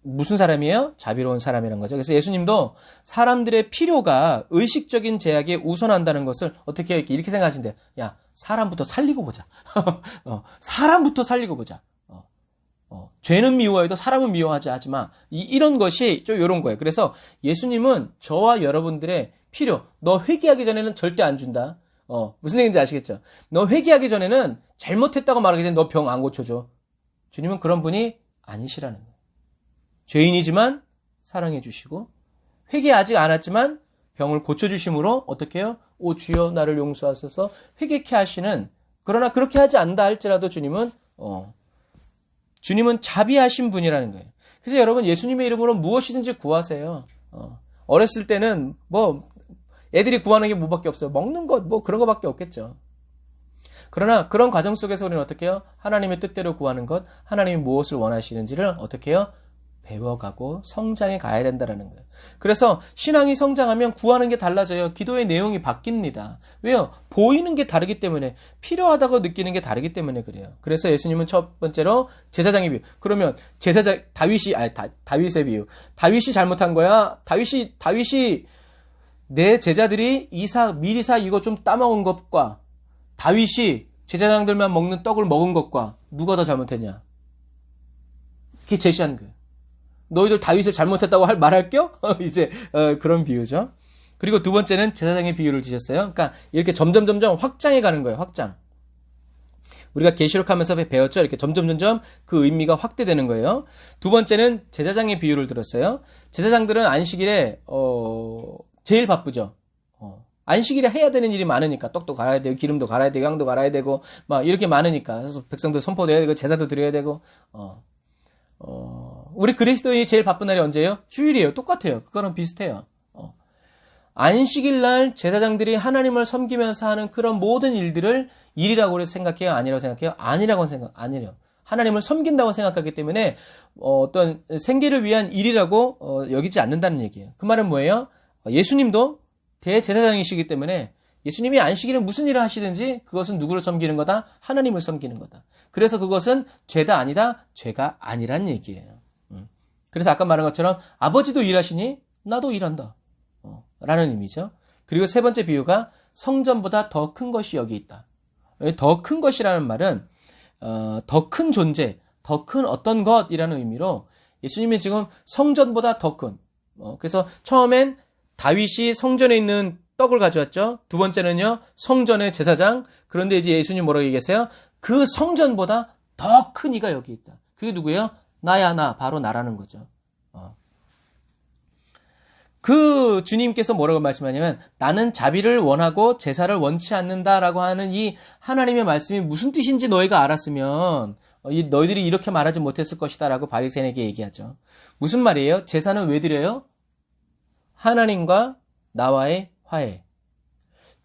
무슨 사람이에요? 자비로운 사람이라는 거죠. 그래서 예수님도 사람들의 필요가 의식적인 제약에 우선한다는 것을 어떻게 이렇게 생각하신대요. 야 사람부터 살리고 보자. 사람부터 살리고 보자. 죄는 미워해도 사람은 미워하지 하지 마. 이런 것이 좀 이런 거예요. 그래서 예수님은 저와 여러분들의 필요, 너 회개하기 전에는 절대 안 준다. 무슨 얘기인지 아시겠죠? 너 회개하기 전에는 잘못했다고 말하게 되면 너 병 안 고쳐줘. 주님은 그런 분이 아니시라는 거예요. 죄인이지만 사랑해 주시고 회개 아직 안 했지만 병을 고쳐주심으로 어떻게 해요? 오 주여 나를 용서하소서 회개케 하시는 그러나 그렇게 하지 않다 할지라도 주님은 자비하신 분이라는 거예요. 그래서 여러분 예수님의 이름으로 무엇이든지 구하세요. 어렸을 때는 애들이 구하는 게 뭐밖에 없어요. 먹는 것 그런 거밖에 없겠죠. 그러나 그런 과정 속에서 우리는 어떻게 해요? 하나님의 뜻대로 구하는 것, 하나님이 무엇을 원하시는지를 어떻게 해요? 배워가고 성장해 가야 된다는 거예요. 그래서 신앙이 성장하면 구하는 게 달라져요. 기도의 내용이 바뀝니다. 왜요? 보이는 게 다르기 때문에 필요하다고 느끼는 게 다르기 때문에 그래요. 그래서 예수님은 첫 번째로 제사장의 비유. 그러면 다윗의 비유. 다윗이 잘못한 거야? 다윗이 내 제자들이 미리사 이거 좀 따먹은 것과 다윗이 제사장들만 먹는 떡을 먹은 것과 누가 더 잘못했냐? 그게 제시한 거예요. 너희들 다윗을 잘못했다고 말할게요? 이제 그런 비유죠. 그리고 두 번째는 제사장의 비유를 주셨어요. 그러니까 이렇게 점점 확장해 가는 거예요. 확장. 우리가 계시록하면서 배웠죠. 이렇게 점점 그 의미가 확대되는 거예요. 두 번째는 제사장의 비유를 들었어요. 제사장들은 안식일에 제일 바쁘죠. 안식일에 해야 되는 일이 많으니까 떡도 갈아야 되고 기름도 갈아야 되고 양도 갈아야 되고 막 이렇게 많으니까 그래서 백성들 선포도 해야 되고 제사도 드려야 되고 우리 그리스도인이 제일 바쁜 날이 언제예요? 주일이에요. 똑같아요. 그거랑 비슷해요. 안식일 날 제사장들이 하나님을 섬기면서 하는 그런 모든 일들을 일이라고 생각해요? 아니라고 생각해요? 아니래요. 하나님을 섬긴다고 생각하기 때문에 어떤 생계를 위한 일이라고 여기지 않는다는 얘기예요. 그 말은 뭐예요? 예수님도 대제사장이시기 때문에 예수님이 안식일에 무슨 일을 하시든지 그것은 누구를 섬기는 거다? 하나님을 섬기는 거다. 그래서 그것은 죄다 아니다? 죄가 아니란 얘기예요. 그래서 아까 말한 것처럼 아버지도 일하시니 나도 일한다. 라는 의미죠. 그리고 세 번째 비유가 성전보다 더 큰 것이 여기 있다. 더 큰 것이라는 말은 더 큰 존재, 더 큰 어떤 것이라는 의미로 예수님이 지금 성전보다 더 큰, 그래서 처음엔 다윗이 성전에 있는 떡을 가져왔죠. 두 번째는요, 성전의 제사장. 그런데 이제 예수님 뭐라고 얘기하세요? 그 성전보다 더 큰 이가 여기 있다. 그게 누구예요? 나야, 나. 바로 나라는 거죠. 그 주님께서 뭐라고 말씀하냐면, 나는 자비를 원하고 제사를 원치 않는다라고 하는 이 하나님의 말씀이 무슨 뜻인지 너희가 알았으면 너희들이 이렇게 말하지 못했을 것이다라고 바리새인에게 얘기하죠. 무슨 말이에요? 제사는 왜 드려요? 하나님과 나와의 화해.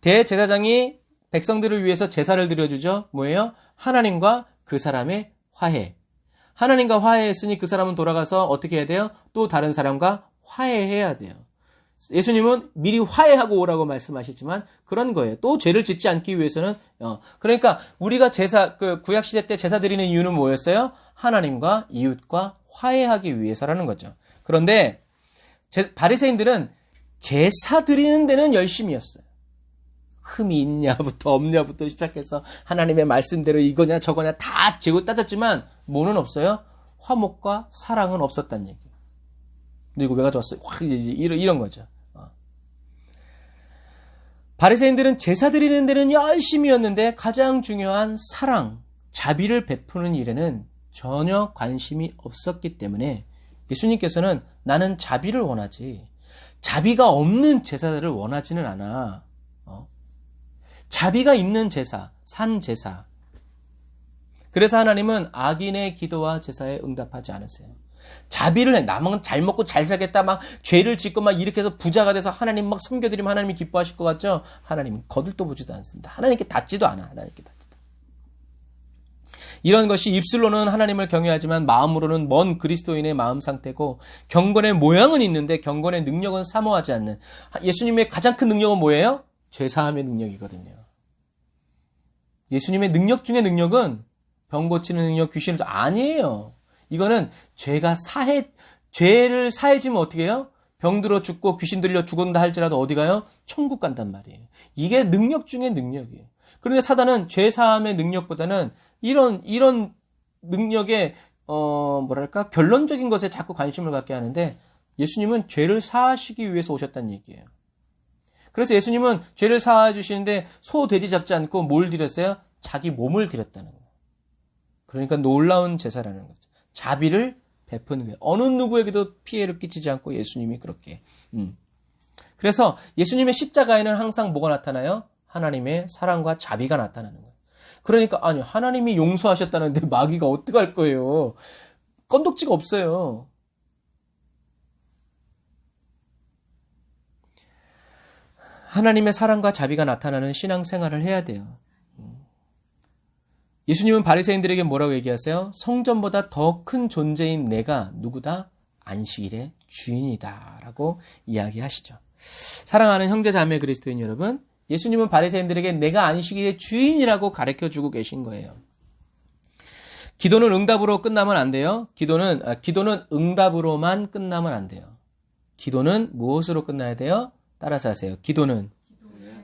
대제사장이 백성들을 위해서 제사를 드려주죠. 뭐예요? 하나님과 그 사람의 화해. 하나님과 화해했으니 그 사람은 돌아가서 어떻게 해야 돼요? 또 다른 사람과 화해해야 돼요. 예수님은 미리 화해하고 오라고 말씀하시지만 그런 거예요. 또 죄를 짓지 않기 위해서는 그러니까 우리가 구약 시대 때 제사 드리는 이유는 뭐였어요? 하나님과 이웃과 화해하기 위해서라는 거죠. 그런데 바리새인들은 제사 드리는 데는 열심이었어요. 흠이 있냐부터 없냐부터 시작해서 하나님의 말씀대로 이거냐 저거냐 다 재고 따졌지만 뭐는 없어요? 화목과 사랑은 없었단 얘기예요. 근데 이거 왜 가져왔어요? 이런 거죠. 바리새인들은 제사 드리는 데는 열심이었는데 가장 중요한 사랑, 자비를 베푸는 일에는 전혀 관심이 없었기 때문에 예수님께서는 나는 자비를 원하지 자비가 없는 제사를 원하지는 않아. 자비가 있는 제사, 산 제사. 그래서 하나님은 악인의 기도와 제사에 응답하지 않으세요. 자비를 해. 남은 잘 먹고 잘 살겠다. 막 죄를 짓고 막 이렇게 해서 부자가 돼서 하나님 막 섬겨드리면 하나님이 기뻐하실 것 같죠? 하나님은 거들떠 보지도 않습니다. 하나님께 닿지도 않아. 하나님께 닿지도. 이런 것이 입술로는 하나님을 경외하지만 마음으로는 먼 그리스도인의 마음 상태고 경건의 모양은 있는데 경건의 능력은 사모하지 않는 예수님의 가장 큰 능력은 뭐예요? 죄사함의 능력이거든요. 예수님의 능력 중에 능력은 병 고치는 능력, 귀신을 아니에요. 이거는 죄를 사해지면 어떻게 해요? 병들어 죽고 귀신 들려 죽었다 할지라도 어디 가요? 천국 간단 말이에요. 이게 능력 중에 능력이에요. 그런데 사단은 죄사함의 능력보다는 이런 능력의 결론적인 것에 자꾸 관심을 갖게 하는데 예수님은 죄를 사하시기 위해서 오셨다는 얘기예요. 그래서 예수님은 죄를 사해 주시는데 소, 돼지 잡지 않고 뭘 드렸어요? 자기 몸을 드렸다는 거예요. 그러니까 놀라운 제사라는 거죠. 자비를 베푸는 거예요. 어느 누구에게도 피해를 끼치지 않고 예수님이 그렇게. 그래서 예수님의 십자가에는 항상 뭐가 나타나요? 하나님의 사랑과 자비가 나타나는 거예요. 그러니까 아니 하나님이 용서하셨다는데 마귀가 어떡할 거예요? 건덕지가 없어요. 하나님의 사랑과 자비가 나타나는 신앙생활을 해야 돼요. 예수님은 바리새인들에게 뭐라고 얘기하세요? 성전보다 더 큰 존재인 내가 누구다? 안식일의 주인이다 라고 이야기하시죠. 사랑하는 형제 자매 그리스도인 여러분, 예수님은 바리새인들에게 내가 안식일의 주인이라고 가르쳐주고 계신 거예요. 기도는 응답으로 끝나면 안 돼요. 기도는 응답으로만 끝나면 안 돼요. 기도는 무엇으로 끝나야 돼요? 따라서 하세요. 기도는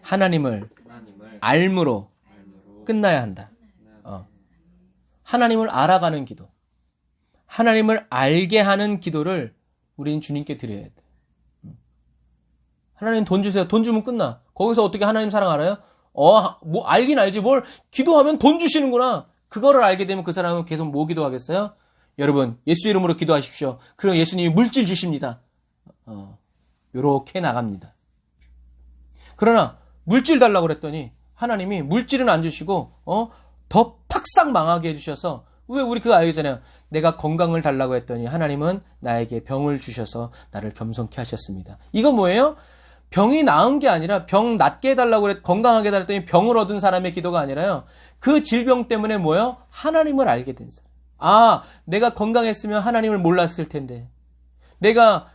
하나님을 알므로 끝나야 한다. 하나님을 알아가는 기도. 하나님을 알게 하는 기도를 우리는 주님께 드려야 돼. 하나님 돈 주세요. 돈 주면 끝나. 거기서 어떻게 하나님 사랑 알아요? 뭐 알긴 알지. 뭘 기도하면 돈 주시는구나. 그거를 알게 되면 그 사람은 계속 뭐 기도하겠어요? 여러분, 예수 이름으로 기도하십시오. 그럼 예수님이 물질 주십니다. 요렇게 나갑니다. 그러나 물질 달라고 그랬더니 하나님이 물질은 안 주시고 더 팍싹 망하게 해주셔서 왜 우리 그거 알겠잖아요. 내가 건강을 달라고 했더니 하나님은 나에게 병을 주셔서 나를 겸손케 하셨습니다. 이거 뭐예요? 병이 나은 게 아니라 병 낫게 해달라고 건강하게 해달라고 했더니 병을 얻은 사람의 기도가 아니라요. 그 질병 때문에 뭐예요? 하나님을 알게 된 사람. 내가 건강했으면 하나님을 몰랐을 텐데. 내가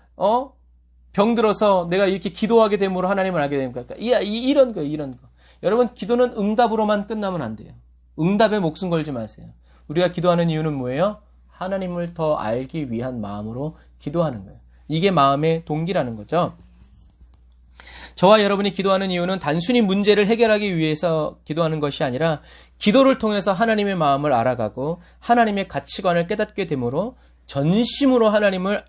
병들어서 내가 이렇게 기도하게 됨으로 하나님을 알게 됩니까? 이런 거. 여러분, 기도는 응답으로만 끝나면 안 돼요. 응답에 목숨 걸지 마세요. 우리가 기도하는 이유는 뭐예요? 하나님을 더 알기 위한 마음으로 기도하는 거예요. 이게 마음의 동기라는 거죠. 저와 여러분이 기도하는 이유는 단순히 문제를 해결하기 위해서 기도하는 것이 아니라 기도를 통해서 하나님의 마음을 알아가고 하나님의 가치관을 깨닫게 되므로 전심으로 하나님과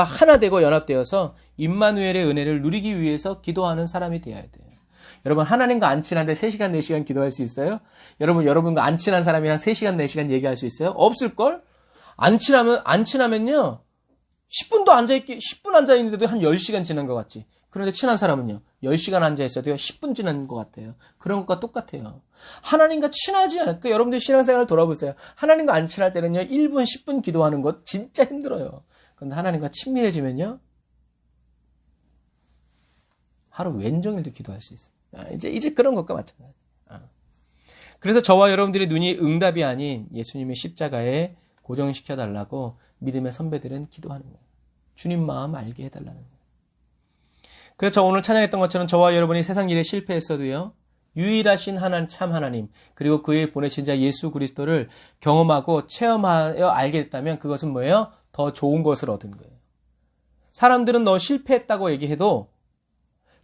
하나 되고 연합되어서 임마누엘의 은혜를 누리기 위해서 기도하는 사람이 되어야 돼요. 여러분, 하나님과 안 친한데 3시간, 4시간 기도할 수 있어요? 여러분과 안 친한 사람이랑 3시간, 4시간 얘기할 수 있어요? 없을걸? 안 친하면요, 10분 앉아있는데도 한 10시간 지난 것 같지. 그런데 친한 사람은요, 10시간 앉아있어도 10분 지난 것 같아요. 그런 것과 똑같아요. 하나님과 친하지 않을까? 여러분들 신앙생활을 돌아보세요. 하나님과 안 친할 때는요, 1분, 10분 기도하는 것 진짜 힘들어요. 그런데 하나님과 친밀해지면요, 하루 왼종일도 기도할 수 있어요. 이제 그런 것과 마찬가지. 그래서 저와 여러분들의 눈이 응답이 아닌 예수님의 십자가에 고정시켜달라고 믿음의 선배들은 기도하는 거예요. 주님 마음 알게 해달라는 거예요. 그래서 저 오늘 찬양했던 것처럼 저와 여러분이 세상 일에 실패했어도요, 유일하신 참 하나님, 그리고 그의 보내신 자 예수 그리스도를 경험하고 체험하여 알게 됐다면 그것은 뭐예요? 더 좋은 것을 얻은 거예요. 사람들은 너 실패했다고 얘기해도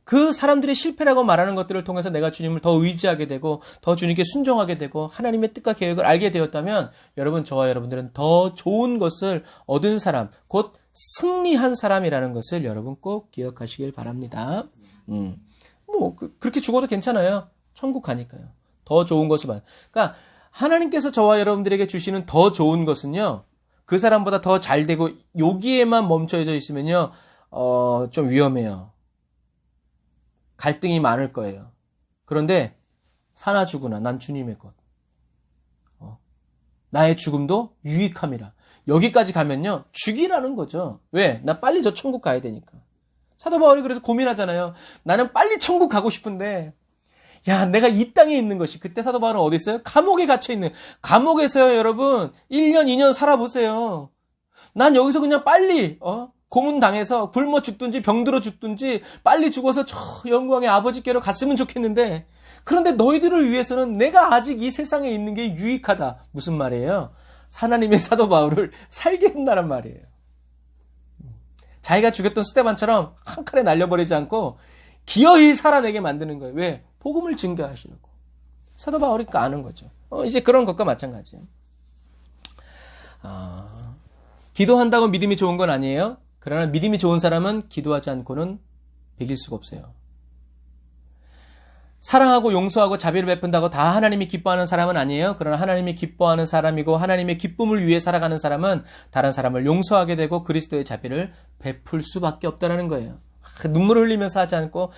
그 사람들의 실패라고 말하는 것들을 통해서 내가 주님을 더 의지하게 되고 더 주님께 순종하게 되고 하나님의 뜻과 계획을 알게 되었다면 여러분, 저와 여러분들은 더 좋은 것을 얻은 사람, 곧 승리한 사람이라는 것을 여러분 꼭 기억하시길 바랍니다. 그렇게 죽어도 괜찮아요. 천국 가니까요. 더 좋은 것을 그러니까 하나님께서 저와 여러분들에게 주시는 더 좋은 것은요, 그 사람보다 더 잘 되고 여기에만 멈춰져 있으면요, 좀 위험해요. 갈등이 많을 거예요. 그런데 사나 죽으나 난 주님의 것. 나의 죽음도 유익함이라. 여기까지 가면요, 죽이라는 거죠. 왜? 나 빨리 저 천국 가야 되니까. 사도 바울이 그래서 고민하잖아요. 나는 빨리 천국 가고 싶은데, 야, 내가 이 땅에 있는 것이, 그때 사도 바울은 어디 있어요? 감옥에 gat혀 있는. 감옥에서요, 여러분, 1년, 2년 살아보세요. 난 여기서 그냥 빨리, 고문당해서 굶어 죽든지 병들어 죽든지 빨리 죽어서 저 영광의 아버지께로 갔으면 좋겠는데, 그런데 너희들을 위해서는 내가 아직 이 세상에 있는 게 유익하다. 무슨 말이에요? 하나님의 사도 바울을 살게 한다는 말이에요. 자기가 죽였던 스데반처럼 한 칼에 날려버리지 않고 기어이 살아내게 만드는 거예요. 왜? 복음을 증거하시려고. 사도 바울이 아는 거죠. 이제 그런 것과 마찬가지예요. 기도한다고 믿음이 좋은 건 아니에요. 그러나 믿음이 좋은 사람은 기도하지 않고는 베길 수가 없어요. 사랑하고 용서하고 자비를 베푼다고 다 하나님이 기뻐하는 사람은 아니에요. 그러나 하나님이 기뻐하는 사람이고 하나님의 기쁨을 위해 살아가는 사람은 다른 사람을 용서하게 되고 그리스도의 자비를 베풀 수밖에 없다는 거예요. 눈물을 흘리면서 하지 않고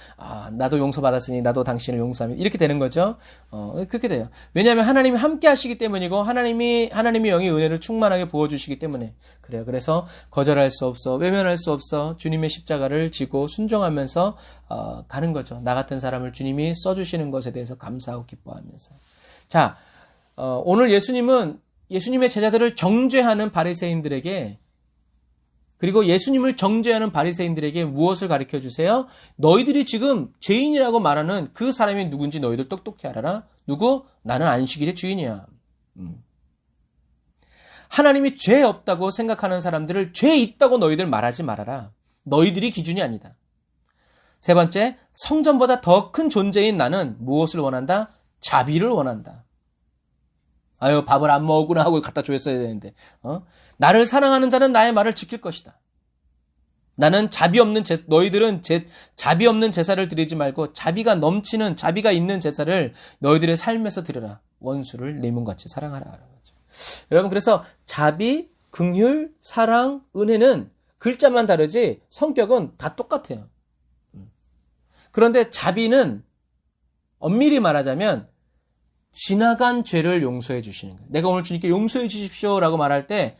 나도 용서받았으니 나도 당신을 용서하면 이렇게 되는 거죠. 그렇게 돼요. 왜냐하면 하나님이 함께 하시기 때문이고 하나님의 영이 은혜를 충만하게 부어주시기 때문에 그래요. 그래서 거절할 수 없어, 외면할 수 없어 주님의 십자가를 지고 순종하면서 가는 거죠. 나 같은 사람을 주님이 써주시는 것에 대해서 감사하고 기뻐하면서. 자, 오늘 예수님은 예수님의 제자들을 정죄하는 바리새인들에게, 그리고 예수님을 정죄하는 바리새인들에게 무엇을 가르쳐 주세요? 너희들이 지금 죄인이라고 말하는 그 사람이 누군지 너희들 똑똑히 알아라. 누구? 나는 안식일의 주인이야. 하나님이 죄 없다고 생각하는 사람들을 죄 있다고 너희들 말하지 말아라. 너희들이 기준이 아니다. 세 번째, 성전보다 더 큰 존재인 나는 무엇을 원한다? 자비를 원한다. 아유, 밥을 안 먹으구나 하고 갖다 줬어야 되는데. 나를 사랑하는 자는 나의 말을 지킬 것이다. 나는 너희들은 자비 없는 제사를 드리지 말고 자비가 넘치는, 자비가 있는 제사를 너희들의 삶에서 드려라. 원수를 네 몸같이 사랑하라. 거죠. 여러분, 그래서 자비, 긍휼, 사랑, 은혜는 글자만 다르지 성격은 다 똑같아요. 그런데 자비는 엄밀히 말하자면 지나간 죄를 용서해 주시는 거예요. 내가 오늘 주님께 용서해 주십시오라고 말할 때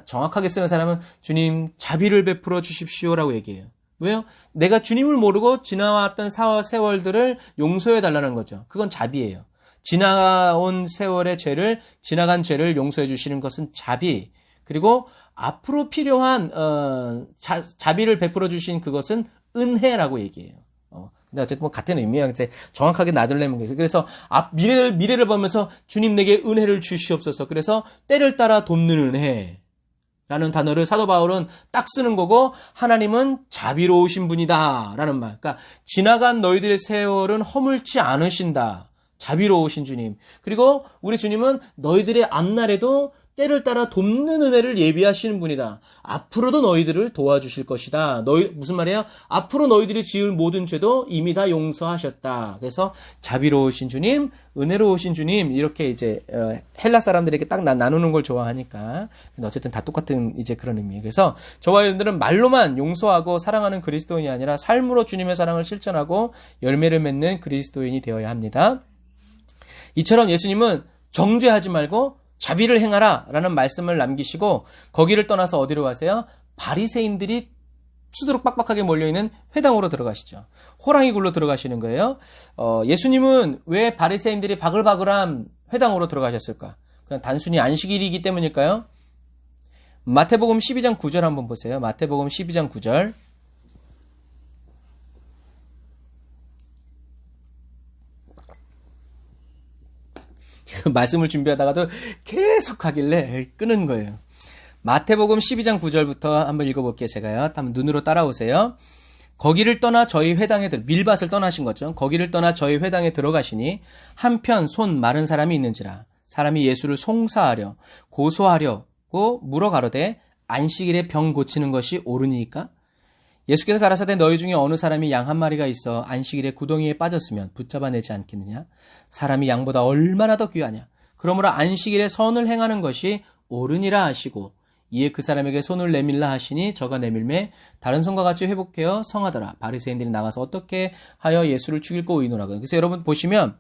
정확하게 쓰는 사람은 주님 자비를 베풀어 주십시오라고 얘기해요. 왜요? 내가 주님을 모르고 지나왔던 세월들을 용서해 달라는 거죠. 그건 자비예요. 지나온 세월의 죄를, 지나간 죄를 용서해 주시는 것은 자비. 그리고 앞으로 필요한 자비를 베풀어 주신 그것은 은혜라고 얘기해요. 근데 어쨌든 같은 의미야. 정확하게 나누려면 거예요. 그래서 미래를 보면서 주님 내게 은혜를 주시옵소서. 그래서 때를 따라 돕는 은혜. 라는 단어를 사도 바울은 딱 쓰는 거고, 하나님은 자비로우신 분이다 라는 말. 그러니까 지나간 너희들의 세월은 허물지 않으신다. 자비로우신 주님. 그리고 우리 주님은 너희들의 앞날에도 때를 따라 돕는 은혜를 예비하시는 분이다. 앞으로도 너희들을 도와주실 것이다. 무슨 말이에요? 앞으로 너희들이 지을 모든 죄도 이미 다 용서하셨다. 그래서 자비로우신 주님, 은혜로우신 주님, 이렇게 이제 헬라 사람들에게 딱 나누는 걸 좋아하니까. 어쨌든 다 똑같은 이제 그런 의미예요. 그래서 저와 여러분들은 말로만 용서하고 사랑하는 그리스도인이 아니라 삶으로 주님의 사랑을 실천하고 열매를 맺는 그리스도인이 되어야 합니다. 이처럼 예수님은 정죄하지 말고 자비를 행하라 라는 말씀을 남기시고 거기를 떠나서 어디로 가세요? 바리새인들이 수두룩 빡빡하게 몰려있는 회당으로 들어가시죠. 호랑이 굴로 들어가시는 거예요. 예수님은 왜 바리새인들이 바글바글한 회당으로 들어가셨을까? 그냥 단순히 안식일이기 때문일까요? 마태복음 12장 9절 한번 보세요. 마태복음 12장 9절. 말씀을 준비하다가도 계속 하길래 끄는 거예요. 마태복음 12장 9절부터 한번 읽어볼게요. 제가요. 한번 눈으로 따라오세요. 거기를 떠나 저희 회당에 밀밭을 떠나신 거죠. 거기를 떠나 저희 회당에 들어가시니 한편 손 마른 사람이 있는지라 사람이 예수를 송사하려 고소하려고 물어 가로되 안식일에 병 고치는 것이 옳으니까? 예수께서 가라사대 너희 중에 어느 사람이 양 한 마리가 있어 안식일에 구덩이에 빠졌으면 붙잡아내지 않겠느냐? 사람이 양보다 얼마나 더 귀하냐? 그러므로 안식일에 선을 행하는 것이 옳으니라 하시고 이에 그 사람에게 손을 내밀라 하시니 저가 내밀매 다른 손과 같이 회복하여 성하더라. 바리새인들이 나가서 어떻게 하여 예수를 죽일고 의논하고. 그래서 여러분 보시면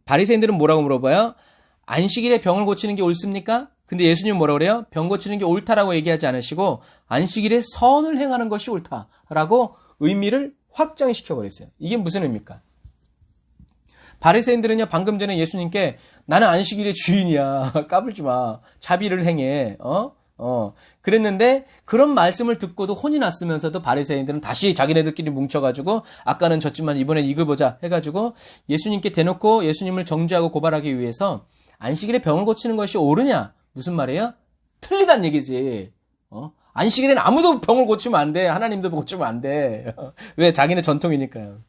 바리새인들은 뭐라고 물어봐요? 안식일에 병을 고치는 게 옳습니까? 근데 예수님은 뭐라고 그래요? 병 고치는 게 옳다라고 얘기하지 않으시고 안식일에 선을 행하는 것이 옳다라고 의미를 확장시켜버렸어요. 이게 무슨 의미입니까? 바리새인들은요, 방금 전에 예수님께 나는 안식일의 주인이야. 까불지 마. 자비를 행해. 그랬는데 그런 말씀을 듣고도 혼이 났으면서도 바리새인들은 다시 자기네들끼리 뭉쳐가지고 아까는 졌지만 이번엔 이걸 보자 해가지고 예수님께 대놓고 예수님을 정죄하고 고발하기 위해서 안식일에 병을 고치는 것이 옳으냐? 무슨 말이에요? 틀리단 얘기지. 안식일에는 아무도 병을 고치면 안 돼. 하나님도 고치면 안 돼. 왜? 자기네 전통이니까요.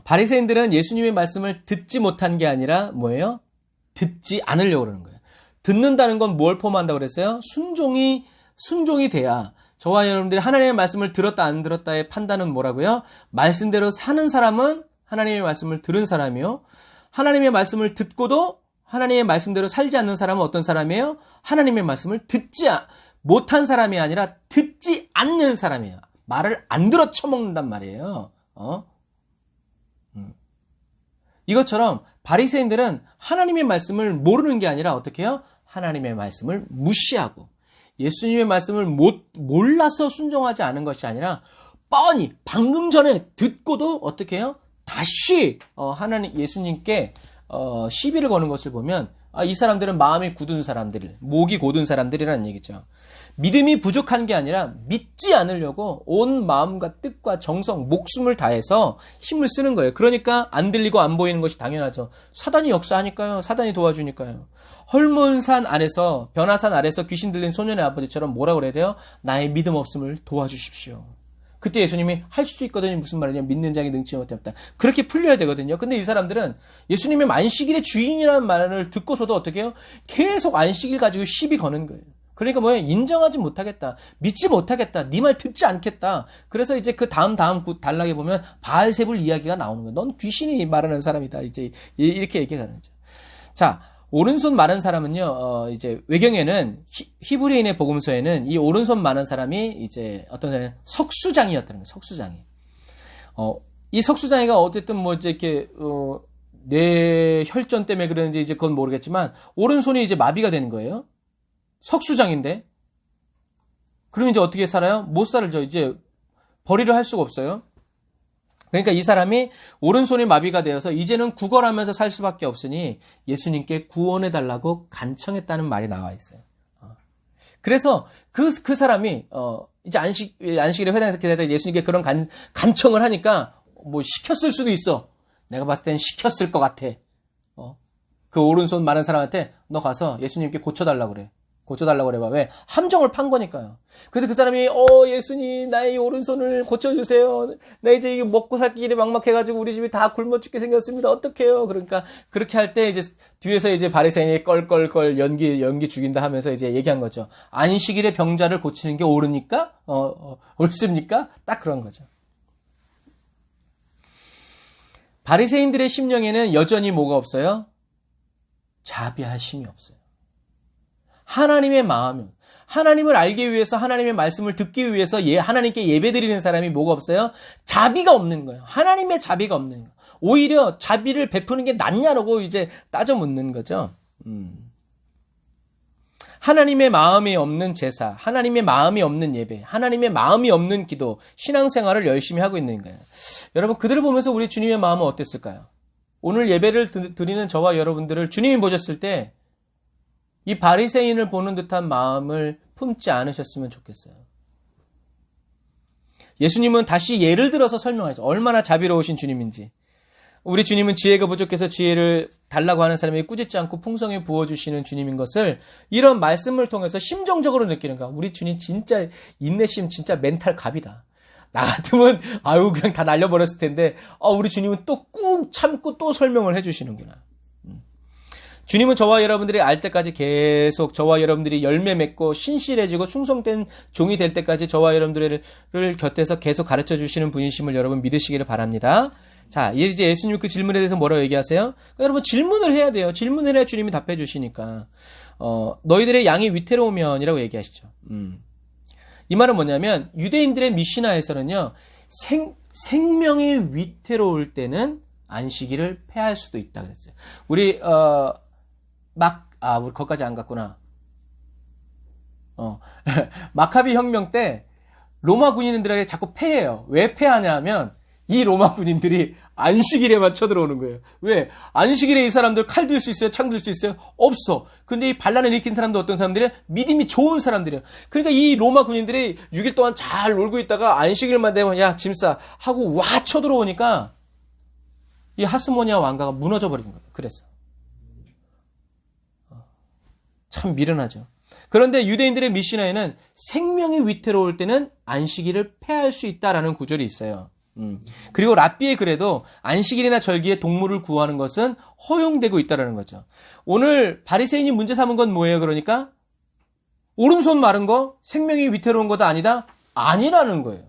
바리새인들은 예수님의 말씀을 듣지 못한 게 아니라 뭐예요? 듣지 않으려고 그러는 거예요. 듣는다는 건 뭘 포함한다고 그랬어요? 순종이 돼야. 저와 여러분들이 하나님의 말씀을 들었다 안 들었다의 판단은 뭐라고요? 말씀대로 사는 사람은 하나님의 말씀을 들은 사람이요. 하나님의 말씀을 듣고도 하나님의 말씀대로 살지 않는 사람은 어떤 사람이에요? 하나님의 말씀을 듣지 못한 사람이 아니라 듣지 않는 사람이에요. 말을 안 들어 처먹는단 말이에요. 이것처럼 바리새인들은 하나님의 말씀을 모르는 게 아니라 어떻게 해요? 하나님의 말씀을 무시하고 예수님의 말씀을 몰라서 순종하지 않은 것이 아니라 뻔히 방금 전에 듣고도 어떻게 해요? 다시 예수님께 시비를 거는 것을 보면 이 사람들은 마음이 굳은 사람들, 목이 고든 사람들이라는 얘기죠. 믿음이 부족한 게 아니라 믿지 않으려고 온 마음과 뜻과 정성, 목숨을 다해서 힘을 쓰는 거예요. 그러니까 안 들리고 안 보이는 것이 당연하죠. 사단이 역사하니까요. 사단이 도와주니까요. 헐몬산 아래서, 변화산 아래서 귀신 들린 소년의 아버지처럼 뭐라고 그래야 돼요? 나의 믿음 없음을 도와주십시오. 그때 예수님이 할 수 있거든요. 무슨 말이냐? 믿는 자에게 능치 못해 없다. 그렇게 풀려야 되거든요. 근데 이 사람들은 예수님의 안식일의 주인이라는 말을 듣고서도 어떻게 해요? 계속 안식일 가지고 시비 거는 거예요. 그러니까 뭐예요? 인정하지 못하겠다. 믿지 못하겠다. 네 말 듣지 않겠다. 그래서 이제 그 다음 단락에 보면 바알세불 이야기가 나오는 거예요. 넌 귀신이 말하는 사람이다. 이제 이렇게 얘기하는 거죠. 자, 오른손 마른 사람은요, 이제 외경에는 히브리인의 복음서에는 이 오른손 마른 사람이 이제 어떤 사람이 석수장이었다는 거예요. 석수장이. 이 석수장이가 어쨌든 뭐 이제 이렇게 뇌 혈전 때문에 그러는지 이제 그건 모르겠지만 오른손이 이제 마비가 되는 거예요. 석수장인데. 그럼 이제 어떻게 살아요? 못 살죠. 이제 벌이를 할 수가 없어요. 그러니까 이 사람이 오른손이 마비가 되어서 이제는 구걸하면서 살 수밖에 없으니 예수님께 구원해달라고 간청했다는 말이 나와 있어요. 그래서 그 사람이 이제 안식일에 회당에서 기다리다가 예수님께 그런 간청을 하니까 뭐 시켰을 수도 있어. 내가 봤을 땐 시켰을 것 같아. 그 오른손 마른 사람한테 너 가서 예수님께 고쳐달라고 그래. 고쳐달라고 그래봐. 왜? 함정을 판 거니까요. 그래서 그 사람이 예수님 나의 이 오른손을 고쳐주세요. 나 이제 이게 먹고 살 길이 막막해가지고 우리 집이 다 굶어 죽게 생겼습니다. 어떡해요? 그러니까 그렇게 할 때 이제 뒤에서 이제 바리새인이 껄껄껄 연기 죽인다 하면서 이제 얘기한 거죠. 안식일에 병자를 고치는 게 옳으니까? 옳습니까? 딱 그런 거죠. 바리새인들의 심령에는 여전히 뭐가 없어요? 자비하심이 없어요. 하나님의 마음, 하나님을 알기 위해서 하나님의 말씀을 듣기 위해서 하나님께 예배드리는 사람이 뭐가 없어요? 자비가 없는 거예요. 하나님의 자비가 없는 거예요. 오히려 자비를 베푸는 게 낫냐라고 이제 따져 묻는 거죠. 하나님의 마음이 없는 제사, 하나님의 마음이 없는 예배, 하나님의 마음이 없는 기도, 신앙생활을 열심히 하고 있는 거예요. 여러분, 그들을 보면서 우리 주님의 마음은 어땠을까요? 오늘 예배를 드리는 저와 여러분들을 주님이 보셨을 때 이 바리새인을 보는 듯한 마음을 품지 않으셨으면 좋겠어요. 예수님은 다시 예를 들어서 설명하죠. 얼마나 자비로우신 주님인지. 우리 주님은 지혜가 부족해서 지혜를 달라고 하는 사람에게 꾸짖지 않고 풍성히 부어주시는 주님인 것을 이런 말씀을 통해서 심정적으로 느끼는 거야. 우리 주님 진짜 인내심 진짜 멘탈 갑이다. 나 같으면 그냥 다 날려버렸을 텐데 우리 주님은 또 꾹 참고 또 설명을 해주시는구나. 주님은 저와 여러분들이 알 때까지 계속 저와 여러분들이 열매 맺고 신실해지고 충성된 종이 될 때까지 저와 여러분들을 곁에서 계속 가르쳐 주시는 분이심을 여러분 믿으시기를 바랍니다. 자, 이제 예수님이 그 질문에 대해서 뭐라고 얘기하세요? 그러니까 여러분 질문을 해야 돼요. 질문을 해야 주님이 답해 주시니까. 너희들의 양이 위태로우면이라고 얘기하시죠. 이 말은 뭐냐면 유대인들의 미시나에서는요. 생명이 위태로울 때는 안식일을 폐할 수도 있다 그랬어요. 우리 우리 거기까지 안 갔구나. 마카비 혁명 때 로마 군인들에게 자꾸 패해요. 왜 패하냐 하면 이 로마 군인들이 안식일에만 쳐들어오는 거예요. 왜? 안식일에 이 사람들 칼 들 수 있어요? 창 들 수 있어요? 없어. 근데 이 반란을 일으킨 사람도 어떤 사람들이에요? 믿음이 좋은 사람들이에요. 그러니까 이 로마 군인들이 6일 동안 잘 놀고 있다가 안식일만 되면 야 짐 싸 하고 와 쳐들어오니까 이 하스모니아 왕가가 무너져 버린 거예요. 그래서 참 미련하죠. 그런데 유대인들의 미시나에는 생명이 위태로울 때는 안식일을 폐할 수 있다라는 구절이 있어요. 그리고 랍비의 글에도 안식일이나 절기에 동물을 구하는 것은 허용되고 있다라는 거죠. 오늘 바리새인이 문제 삼은 건 뭐예요? 그러니까 오른손 마른 거 생명이 위태로운 것도 아니다? 아니라는 거예요.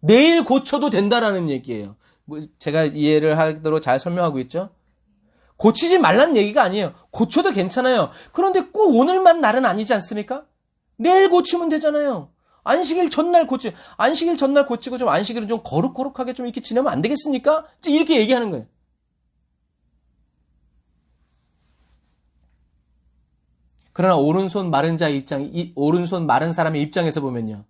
내일 고쳐도 된다라는 얘기예요. 제가 이해를 하도록 잘 설명하고 있죠? 고치지 말라는 얘기가 아니에요. 고쳐도 괜찮아요. 그런데 꼭 오늘만 날은 아니지 않습니까? 내일 고치면 되잖아요. 안식일 전날 고치고 좀 안식일은 좀 거룩하게 좀 이렇게 지내면 안 되겠습니까? 이렇게 얘기하는 거예요. 그러나 오른손 마른 사람의 입장에서 보면요.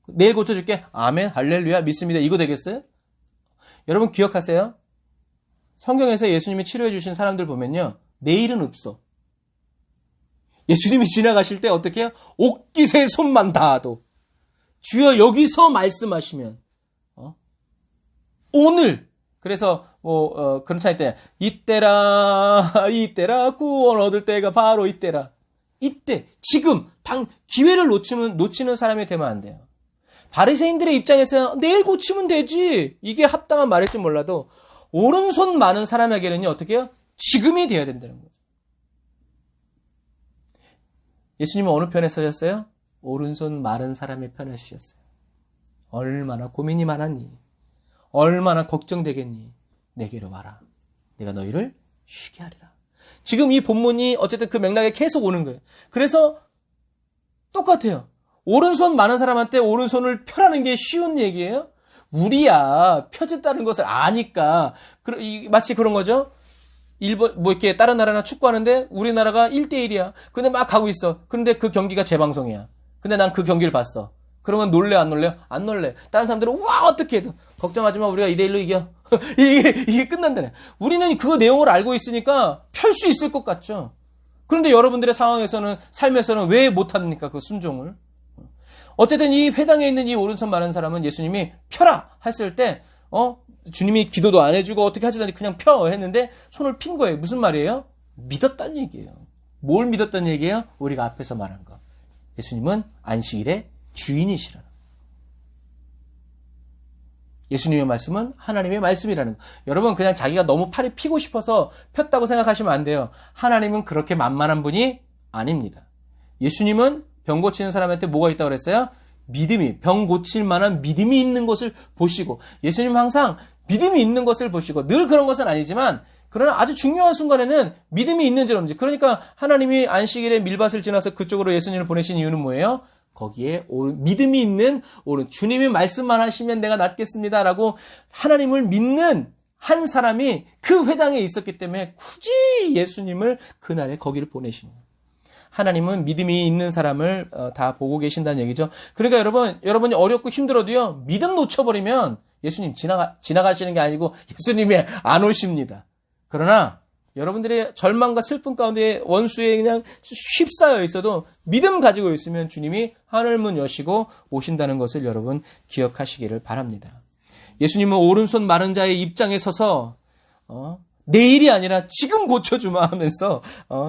내일 고쳐줄게. 아멘, 할렐루야, 믿습니다. 이거 되겠어요? 여러분 기억하세요? 성경에서 예수님이 치료해 주신 사람들 보면요. 내일은 없어. 예수님이 지나가실 때 어떻게 해요? 옥깃의 손만 닿아도 주여 여기서 말씀하시면 오늘 그래서 그런 차이 때 이때라 구원 얻을 때가 바로 이때라. 이때 지금 기회를 놓치는 사람이 되면 안 돼요. 바리새인들의 입장에서 내일 고치면 되지. 이게 합당한 말일지 몰라도 오른손 많은 사람에게는요. 어떻게 해요? 지금이 돼야 된다는 거죠. 예수님은 어느 편에 서셨어요? 오른손 마른 사람의 편에 서셨어요. 얼마나 고민이 많았니? 얼마나 걱정되겠니? 내게로 와라. 내가 너희를 쉬게 하리라. 지금 이 본문이 어쨌든 그 맥락에 계속 오는 거예요. 그래서 똑같아요. 오른손 많은 사람한테 오른손을 펴라는 게 쉬운 얘기예요? 우리야 펴졌다는 것을 아니까 마치 그런 거죠. 일본 이렇게 다른 나라나 축구하는데 우리나라가 1대1이야. 근데 막 가고 있어. 그런데 그 경기가 재방송이야. 근데 난 그 경기를 봤어. 그러면 놀래 안 놀래요? 안 놀래. 다른 사람들은 와 어떻게 해도 걱정하지 마. 우리가 2대1로 이겨. 이게 끝난다네. 우리는 그 내용을 알고 있으니까 펼 수 있을 것 같죠. 그런데 여러분들의 삶에서는 왜 못합니까? 그 순종을. 어쨌든 이 회당에 있는 이 오른손 마른 사람은 예수님이 펴라 했을 때 주님이 기도도 안 해주고 어떻게 하지도 않니 그냥 펴 했는데 손을 핀 거예요. 무슨 말이에요? 믿었다는 얘기예요. 뭘 믿었던 얘기예요? 우리가 앞에서 말한 거. 예수님은 안식일의 주인이시라는 거. 예수님의 말씀은 하나님의 말씀이라는 거. 여러분 그냥 자기가 너무 팔이 피고 싶어서 폈다고 생각하시면 안 돼요. 하나님은 그렇게 만만한 분이 아닙니다. 예수님은 병 고치는 사람한테 뭐가 있다고 그랬어요? 믿음이, 병 고칠 만한 믿음이 있는 것을 보시고, 예수님은 항상 믿음이 있는 것을 보시고, 늘 그런 것은 아니지만 그러나 아주 중요한 순간에는 믿음이 있는지 없는지. 그러니까 하나님이 안식일에 밀밭을 지나서 그쪽으로 예수님을 보내신 이유는 뭐예요? 거기에 믿음이 있는 주님이 말씀만 하시면 내가 낫겠습니다라고 하나님을 믿는 한 사람이 그 회당에 있었기 때문에 굳이 예수님을 그날에 거기를 보내신 거예요. 하나님은 믿음이 있는 사람을 다 보고 계신다는 얘기죠. 그러니까 여러분이 어렵고 힘들어도요, 믿음 놓쳐버리면 예수님 지나가시는 게 아니고 예수님이 안 오십니다. 그러나 여러분들의 절망과 슬픔 가운데 원수에 그냥 휩싸여 있어도 믿음 가지고 있으면 주님이 하늘문 여시고 오신다는 것을 여러분 기억하시기를 바랍니다. 예수님은 오른손 마른 자의 입장에 서서 내일이 아니라 지금 고쳐주마 하면서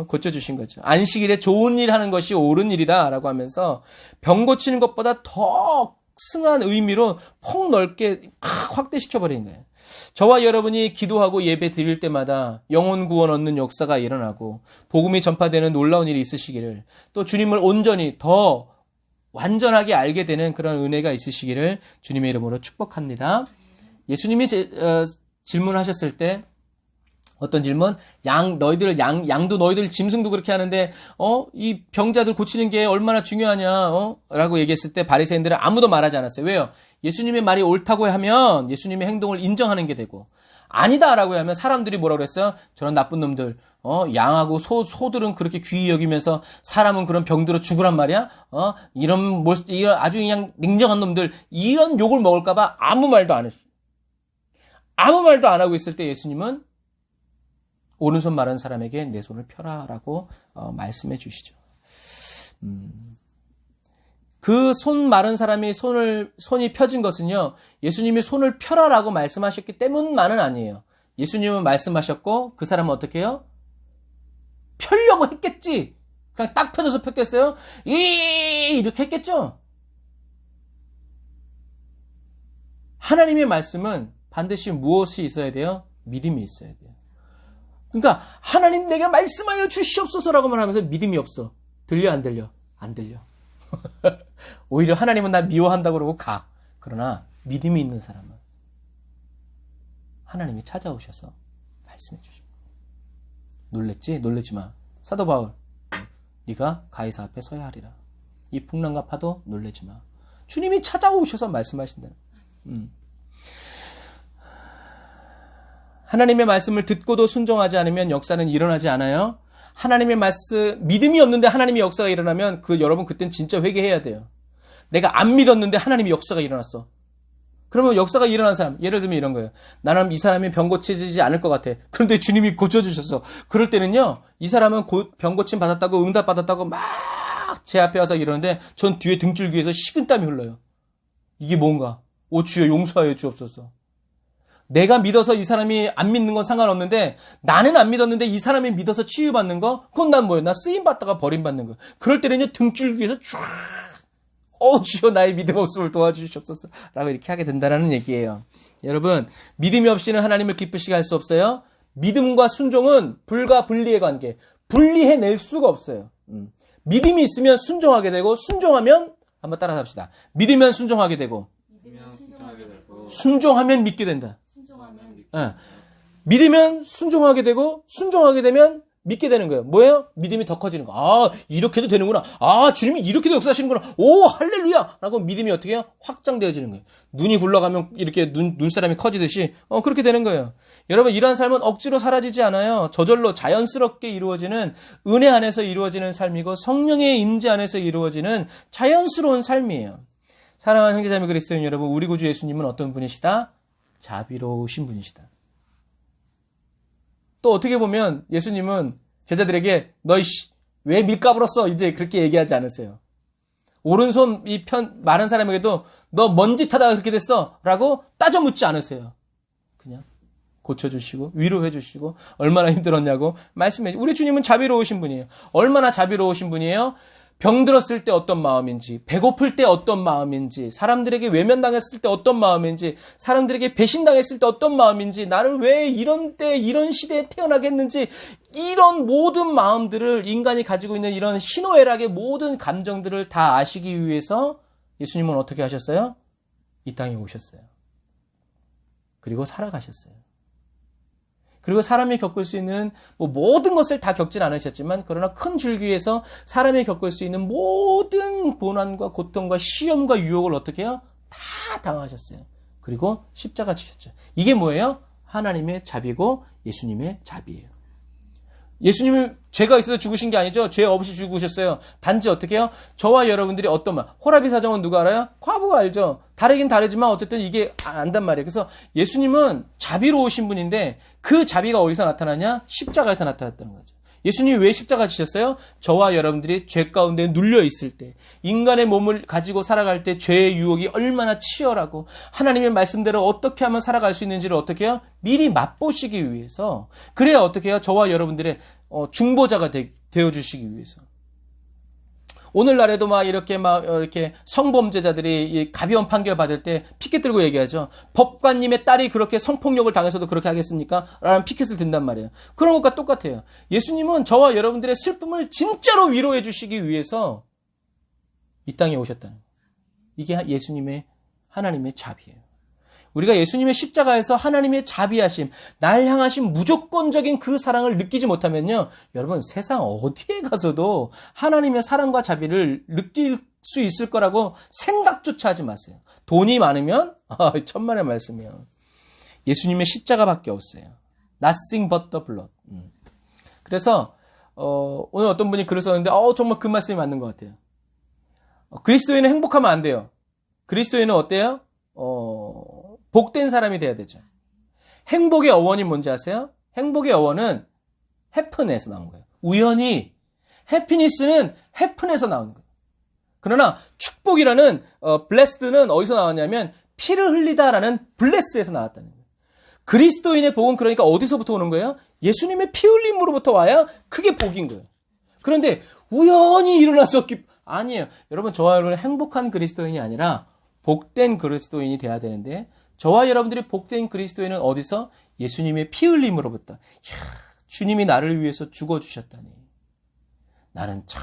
고쳐주신 거죠. 안식일에 좋은 일 하는 것이 옳은 일이다 라고 하면서 병 고치는 것보다 더 승한 의미로 폭넓게 확대시켜버린 거예요. 저와 여러분이 기도하고 예배 드릴 때마다 영혼 구원 얻는 역사가 일어나고 복음이 전파되는 놀라운 일이 있으시기를, 또 주님을 온전히 더 완전하게 알게 되는 그런 은혜가 있으시기를 주님의 이름으로 축복합니다. 예수님이 질문하셨을 때 어떤 질문? 양도 너희들 짐승도 그렇게 하는데, 이 병자들 고치는 게 얼마나 중요하냐, 라고 얘기했을 때 바리새인들은 아무도 말하지 않았어요. 왜요? 예수님의 말이 옳다고 하면 예수님의 행동을 인정하는 게 되고, 아니다라고 하면 사람들이 뭐라고 그랬어요? 저런 나쁜 놈들, 양하고 소들은 그렇게 귀히 여기면서 사람은 그런 병들어 죽으란 말이야? 이런 아주 그냥 냉정한 놈들, 이런 욕을 먹을까봐 아무 말도 안 했어요. 아무 말도 안 하고 있을 때 예수님은 오른손 마른 사람에게 내 손을 펴라라고 말씀해 주시죠. 그 손 마른 사람이 손이 펴진 것은요, 예수님이 손을 펴라라고 말씀하셨기 때문만은 아니에요. 예수님은 말씀하셨고 그 사람은 어떻게 해요? 펴려고 했겠지. 그냥 딱 펴져서 폈겠어요? 이렇게 했겠죠. 하나님의 말씀은 반드시 무엇이 있어야 돼요? 믿음이 있어야 돼요. 그러니까 하나님 내가 말씀하여 주시옵소서라고만 하면서 믿음이 없어. 들려 안 들려? 안 들려. 오히려 하나님은 나 미워한다고 그러고 가. 그러나 믿음이 있는 사람은 하나님이 찾아오셔서 말씀해 주십니다. 놀랬지? 놀랬지 마. 사도 바울, 네가 가이사 앞에 서야 하리라. 이 풍랑과 파도 놀래지 마. 주님이 찾아오셔서 말씀하신다. 하나님의 말씀을 듣고도 순종하지 않으면 역사는 일어나지 않아요. 하나님의 말씀, 믿음이 없는데 하나님의 역사가 일어나면 여러분 그땐 진짜 회개해야 돼요. 내가 안 믿었는데 하나님의 역사가 일어났어. 그러면 역사가 일어난 사람, 예를 들면 이런 거예요. 나는 이 사람이 병 고치지 않을 것 같아. 그런데 주님이 고쳐주셨어. 그럴 때는요, 이 사람은 병 고침 받았다고 응답 받았다고 막 제 앞에 와서 이러는데 전 뒤에 등줄기에서 식은땀이 흘러요. 이게 뭔가? 오 주여 용서하여 주옵소서. 내가 믿어서 이 사람이 안 믿는 건 상관없는데 나는 안 믿었는데 이 사람이 믿어서 치유받는 거? 그건 난 뭐예요? 나 쓰임받다가 버림받는 거. 그럴 때는요, 등줄기에서 쫙 주여 나의 믿음 없음을 도와주시옵소서 라고 이렇게 하게 된다는 얘기예요. 여러분, 믿음이 없이는 하나님을 기쁘시게 할 수 없어요. 믿음과 순종은 불과 분리의 관계. 분리해낼 수가 없어요. 믿음이 있으면 순종하게 되고, 순종하면 한번 따라서 합시다. 믿으면 순종하게 되고, 순종하면 믿게 된다. 믿으면 순종하게 되고, 순종하게 되면 믿게 되는 거예요. 뭐예요? 믿음이 더 커지는 거. 아, 이렇게도 되는구나. 아, 주님이 이렇게도 역사하시는구나. 오, 할렐루야! 라고 믿음이 어떻게 해요? 확장되어지는 거예요. 눈이 굴러가면 이렇게 눈사람이 커지듯이, 그렇게 되는 거예요. 여러분, 이러한 삶은 억지로 사라지지 않아요. 저절로 자연스럽게 이루어지는, 은혜 안에서 이루어지는 삶이고, 성령의 임재 안에서 이루어지는 자연스러운 삶이에요. 사랑하는 형제자매 그리스도인 여러분, 우리 구주 예수님은 어떤 분이시다? 자비로우신 분이시다. 또 어떻게 보면 예수님은 제자들에게 너희 왜 밀가부로 써? 이제 그렇게 얘기하지 않으세요. 오른손 마른 사람에게도 너 뭔 짓 하다가 그렇게 됐어? 라고 따져 묻지 않으세요. 그냥 고쳐주시고 위로해주시고 얼마나 힘들었냐고 말씀해. 우리 주님은 자비로우신 분이에요. 얼마나 자비로우신 분이에요? 병들었을 때 어떤 마음인지, 배고플 때 어떤 마음인지, 사람들에게 외면당했을 때 어떤 마음인지, 사람들에게 배신당했을 때 어떤 마음인지, 나를 왜 이런 때 이런 시대에 태어나게 했는지, 이런 모든 마음들을 인간이 가지고 있는 이런 희노애락의 모든 감정들을 다 아시기 위해서 예수님은 어떻게 하셨어요? 이 땅에 오셨어요. 그리고 살아가셨어요. 그리고 사람이 겪을 수 있는 모든 것을 다 겪진 않으셨지만, 그러나 큰 줄기에서 사람이 겪을 수 있는 모든 고난과 고통과 시험과 유혹을 어떻게 해요? 다 당하셨어요. 그리고 십자가 지셨죠. 이게 뭐예요? 하나님의 자비고 예수님의 자비예요. 예수님이 죄가 있어서 죽으신 게 아니죠. 죄 없이 죽으셨어요. 단지 어떻게 해요? 저와 여러분들이 어떤 말, 호라비 사정은 누가 알아요? 과부가 알죠. 다르긴 다르지만 어쨌든 이게 안단 말이에요. 그래서 예수님은 자비로우신 분인데 그 자비가 어디서 나타나냐? 십자가에서 나타났다는 거죠. 예수님이 왜 십자가 지셨어요? 저와 여러분들이 죄 가운데 눌려 있을 때, 인간의 몸을 가지고 살아갈 때 죄의 유혹이 얼마나 치열하고 하나님의 말씀대로 어떻게 하면 살아갈 수 있는지를 어떻게 해요? 미리 맛보시기 위해서, 그래야 어떻게 해요? 저와 여러분들의 중보자가 되어주시기 위해서. 오늘날에도 이렇게 성범죄자들이 가벼운 판결 받을 때 피켓 들고 얘기하죠. 법관님의 딸이 그렇게 성폭력을 당해서도 그렇게 하겠습니까? 라는 피켓을 든단 말이에요. 그런 것과 똑같아요. 예수님은 저와 여러분들의 슬픔을 진짜로 위로해 주시기 위해서 이 땅에 오셨다는 거예요. 이게 예수님의, 하나님의 자비예요. 우리가 예수님의 십자가에서 하나님의 자비하심, 날 향하신 무조건적인 그 사랑을 느끼지 못하면요, 여러분 세상 어디에 가서도 하나님의 사랑과 자비를 느낄 수 있을 거라고 생각조차 하지 마세요. 돈이 많으면 천만의 말씀이에요. 예수님의 십자가밖에 없어요. Nothing but the blood. 그래서 오늘 어떤 분이 글을 썼는데 정말 그 말씀이 맞는 것 같아요. 그리스도인은 행복하면 안 돼요. 그리스도인은 어때요? 복된 사람이 돼야 되죠. 행복의 어원이 뭔지 아세요? 행복의 어원은 해픈에서 나온 거예요. 우연히 해피니스는 해픈에서 나온 거예요. 그러나 축복이라는 blessed는 어디서 나왔냐면 피를 흘리다라는 bless에서 나왔다는 거예요. 그리스도인의 복은 그러니까 어디서부터 오는 거예요? 예수님의 피 흘림으로부터 와야 그게 복인 거예요. 그런데 우연히 일어나서 아니에요. 여러분, 저와 여러분은 행복한 그리스도인이 아니라 복된 그리스도인이 돼야 되는데, 저와 여러분들이 복된 그리스도인은 어디서? 예수님의 피 흘림으로부터. 주님이 나를 위해서 죽어주셨다니. 나는 참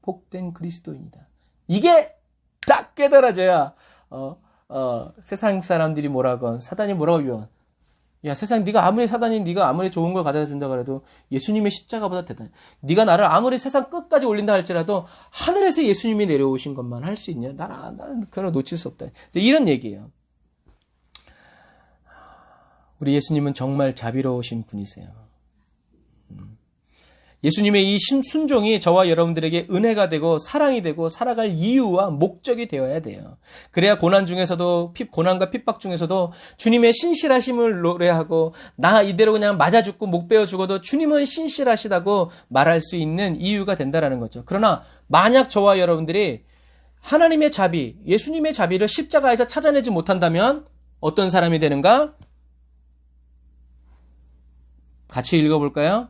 복된 그리스도인이다. 이게 딱 깨달아져야 세상 사람들이 뭐라건 사단이 뭐라고 하건, 야, 세상 네가 아무리 좋은 걸 가져다 준다 그래도 예수님의 십자가보다 대단해. 네가 나를 아무리 세상 끝까지 올린다 할지라도 하늘에서 예수님이 내려오신 것만 할 수 있냐? 나는 그걸 놓칠 수 없다. 이런 얘기예요. 우리 예수님은 정말 자비로우신 분이세요. 예수님의 이 순종이 저와 여러분들에게 은혜가 되고 사랑이 되고 살아갈 이유와 목적이 되어야 돼요. 그래야 고난 중에서도, 고난과 핍박 중에서도 주님의 신실하심을 노래하고, 나 이대로 그냥 맞아 죽고 목 베어 죽어도 주님은 신실하시다고 말할 수 있는 이유가 된다라는 거죠. 그러나 만약 저와 여러분들이 하나님의 자비, 예수님의 자비를 십자가에서 찾아내지 못한다면 어떤 사람이 되는가? 같이 읽어볼까요?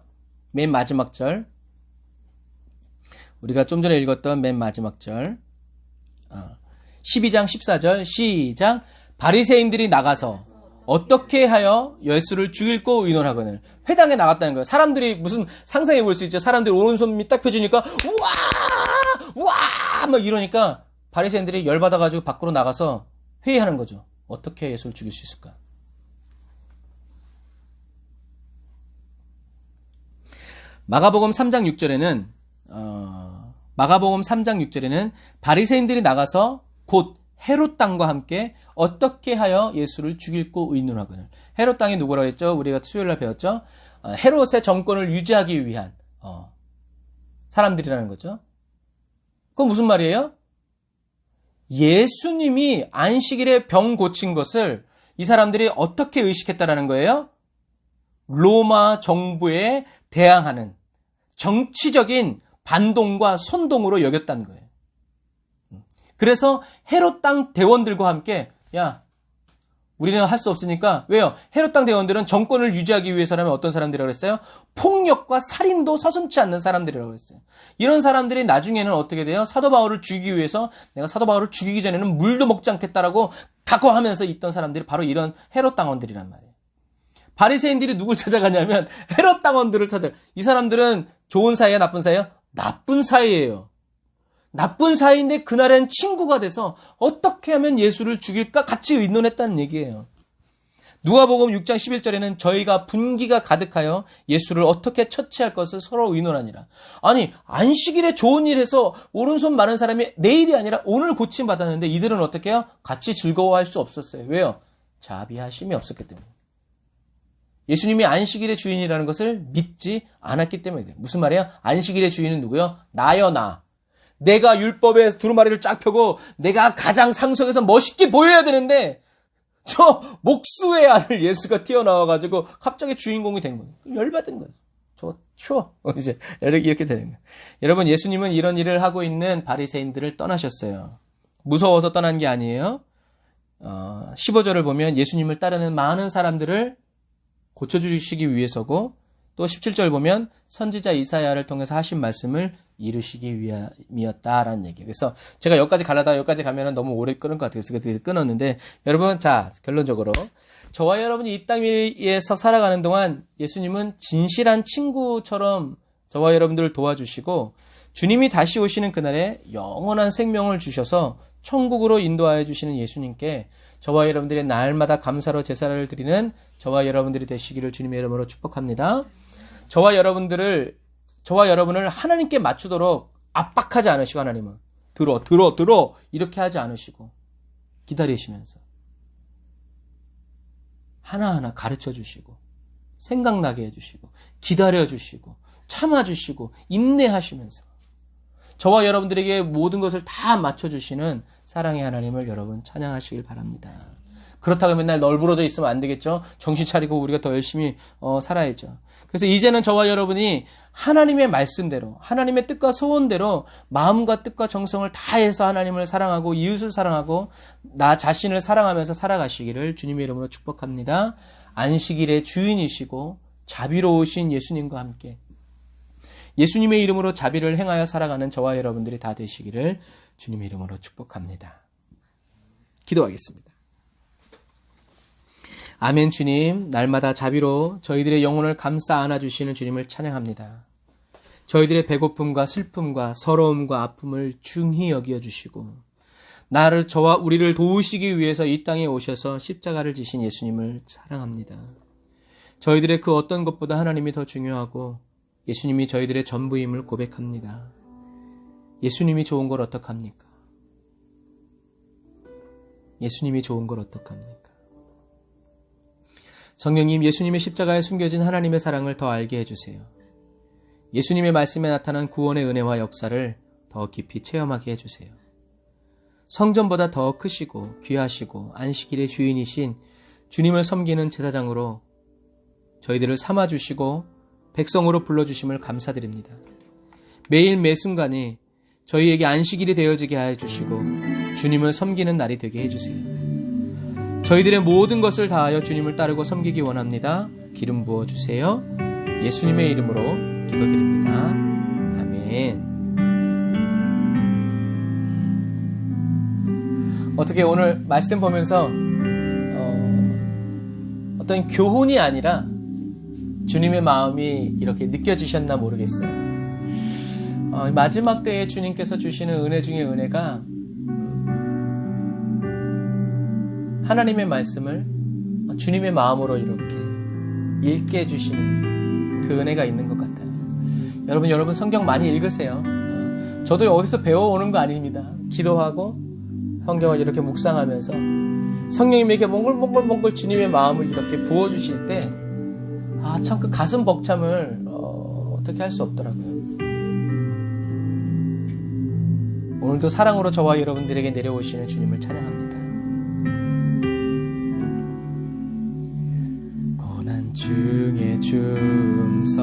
맨 마지막 절. 우리가 좀 전에 읽었던 맨 마지막 절. 12장 14절 시작. 바리새인들이 나가서 어떻게 하여 예수를 죽일고 의논하거늘. 회당에 나갔다는 거예요. 사람들이 무슨 상상해 볼 수 있죠. 사람들이 오른손이 딱 펴지니까 우와 막 이러니까 바리새인들이 열받아가지고 밖으로 나가서 회의하는 거죠. 어떻게 예수를 죽일 수 있을까? 마가복음 3장 6절에는 바리새인들이 나가서 곧 헤롯 당과 함께 어떻게 하여 예수를 죽일고 의논하거늘. 헤롯 당이 누구라고 했죠? 우리가 수요일 날 배웠죠? 헤롯의 정권을 유지하기 위한 사람들이라는 거죠. 그건 무슨 말이에요? 예수님이 안식일에 병 고친 것을 이 사람들이 어떻게 의식했다라는 거예요? 로마 정부에 대항하는 정치적인 반동과 선동으로 여겼다는 거예요. 그래서 헤롯 땅 대원들과 함께, 야, 우리는 할 수 없으니까. 왜요? 헤롯 당 대원들은 정권을 유지하기 위해서라면 어떤 사람들이라고 그랬어요? 폭력과 살인도 서슴지 않는 사람들이라고 그랬어요. 이런 사람들이 나중에는 어떻게 돼요? 사도 바울을 죽이기 위해서 내가 사도 바울을 죽이기 전에는 물도 먹지 않겠다라고 각오하면서 있던 사람들이 바로 이런 헤롯 당원들이란 말이에요. 바리새인들이 누굴 찾아가냐면 헤롯 당원들을 찾아가요. 이 사람들은 좋은 사이야, 나쁜 사이야? 나쁜 사이예요. 나쁜 사이인데 그날엔 친구가 돼서 어떻게 하면 예수를 죽일까 같이 의논했다는 얘기예요. 누가복음 6장 11절에는 저희가 분기가 가득하여 예수를 어떻게 처치할 것을 서로 의논하니라. 아니, 안식일에 좋은 일 해서 오른손 마른 사람이 내일이 아니라 오늘 고침받았는데 이들은 어떻게 해요? 같이 즐거워할 수 없었어요. 왜요? 자비하심이 없었기 때문에. 예수님이 안식일의 주인이라는 것을 믿지 않았기 때문에. 무슨 말이에요? 안식일의 주인은 누구요? 나요, 나. 내가 율법의 두루마리를 쫙 펴고 내가 가장 상속해서 멋있게 보여야 되는데 저 목수의 아들 예수가 튀어나와가지고 갑자기 주인공이 된 거예요. 열받은 거예요. 저 추워. 이제 이렇게 되는 거예요. 여러분, 예수님은 이런 일을 하고 있는 바리새인들을 떠나셨어요. 무서워서 떠난 게 아니에요. 15절을 보면 예수님을 따르는 많은 사람들을 고쳐주시기 위해서고, 또 17절 보면 선지자 이사야를 통해서 하신 말씀을 이루시기 위함이었다라는 얘기예요. 그래서 제가 여기까지 가려다가 여기까지 가면은 너무 오래 끊을 것 같아요. 그래서 끊었는데, 여러분, 자, 결론적으로 저와 여러분이 이 땅 위에서 살아가는 동안 예수님은 진실한 친구처럼 저와 여러분들을 도와주시고, 주님이 다시 오시는 그날에 영원한 생명을 주셔서 천국으로 인도하여 주시는 예수님께 저와 여러분들의 날마다 감사로 제사를 드리는 저와 여러분들이 되시기를 주님의 이름으로 축복합니다. 저와 여러분을 하나님께 맞추도록 압박하지 않으시고, 하나님은 들어 이렇게 하지 않으시고 기다리시면서 하나하나 가르쳐 주시고 생각나게 해주시고 기다려 주시고 참아 주시고 인내하시면서 저와 여러분들에게 모든 것을 다 맞춰주시는 사랑의 하나님을 여러분 찬양하시길 바랍니다. 그렇다고 맨날 널브러져 있으면 안 되겠죠. 정신 차리고 우리가 더 열심히 살아야죠. 그래서 이제는 저와 여러분이 하나님의 말씀대로, 하나님의 뜻과 소원대로 마음과 뜻과 정성을 다해서 하나님을 사랑하고 이웃을 사랑하고 나 자신을 사랑하면서 살아가시기를 주님의 이름으로 축복합니다. 안식일의 주인이시고 자비로우신 예수님과 함께 예수님의 이름으로 자비를 행하여 살아가는 저와 여러분들이 다 되시기를 주님의 이름으로 축복합니다. 기도하겠습니다. 아멘. 주님, 날마다 자비로 저희들의 영혼을 감싸 안아주시는 주님을 찬양합니다. 저희들의 배고픔과 슬픔과 서러움과 아픔을 중히 여겨주시고 저와 우리를 도우시기 위해서 이 땅에 오셔서 십자가를 지신 예수님을 사랑합니다. 저희들의 그 어떤 것보다 하나님이 더 중요하고 예수님이 저희들의 전부임을 고백합니다. 예수님이 좋은 걸 어떡합니까? 예수님이 좋은 걸 어떡합니까? 성령님, 예수님의 십자가에 숨겨진 하나님의 사랑을 더 알게 해주세요. 예수님의 말씀에 나타난 구원의 은혜와 역사를 더 깊이 체험하게 해주세요. 성전보다 더 크시고 귀하시고 안식일의 주인이신 주님을 섬기는 제사장으로 저희들을 삼아주시고 백성으로 불러주심을 감사드립니다. 매일 매순간이 저희에게 안식일이 되어지게 하여 주시고 주님을 섬기는 날이 되게 해주세요. 저희들의 모든 것을 다하여 주님을 따르고 섬기기 원합니다. 기름 부어주세요. 예수님의 이름으로 기도드립니다. 아멘. 어떻게 오늘 말씀 보면서 어떤 교훈이 아니라 주님의 마음이 이렇게 느껴지셨나 모르겠어요. 마지막 때에 주님께서 주시는 은혜 중에 은혜가 하나님의 말씀을 주님의 마음으로 이렇게 읽게 해주시는 그 은혜가 있는 것 같아요. 여러분 성경 많이 읽으세요. 저도 어디서 배워오는 거 아닙니다. 기도하고 성경을 이렇게 묵상하면서 성령님에게 몽글몽글 주님의 마음을 이렇게 부어주실 때 참 그 가슴 벅참을 어떻게 할 수 없더라고요. 오늘도 사랑으로 저와 여러분들에게 내려오시는 주님을 찬양합니다. 고난 중에 중성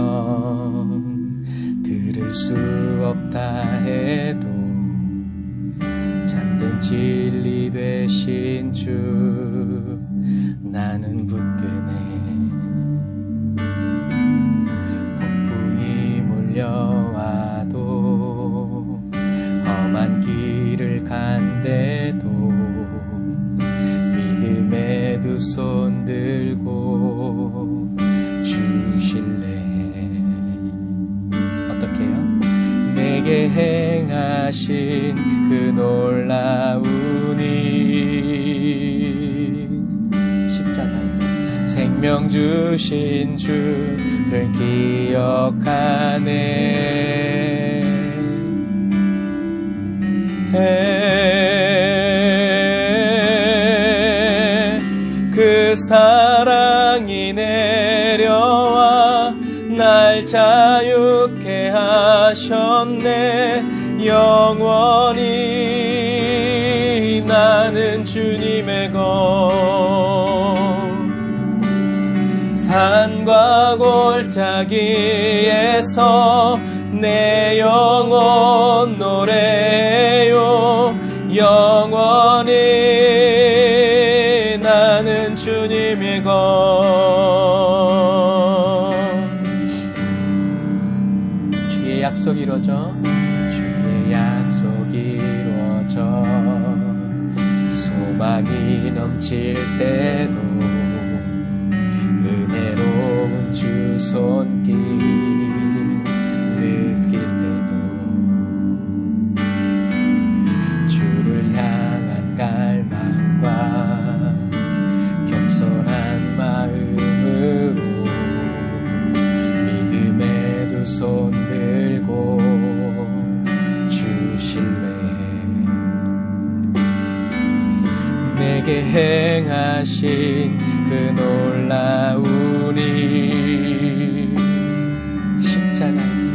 들을 수 없다 해도 참된 진리 되신 주 나는 붙드네. 폭풍이 몰려와도 험한 길을 간대도 믿음의 두 손 들고 주실래. 어떻게요? 내게 행하신 그 놀라운 일, 십자가에서 생명 주신 주를 기억하네. 그 사랑이 내려와 날 자유케 하셨네. 영원히 나는 주님의 것. 산과 골짜기에서 내 영혼 노래요. 영원히 나는 주님의 것. 주의 약속이 이루어져, 주의 약속이 이루어져 소망이 넘칠 때도 은혜로운 주 손길 느낄 때도 주를 향한 갈망과 겸손한 마음으로 믿음의 두 손 들고 주실래. 내게 행하신 그 놀라운 일, 십자가에서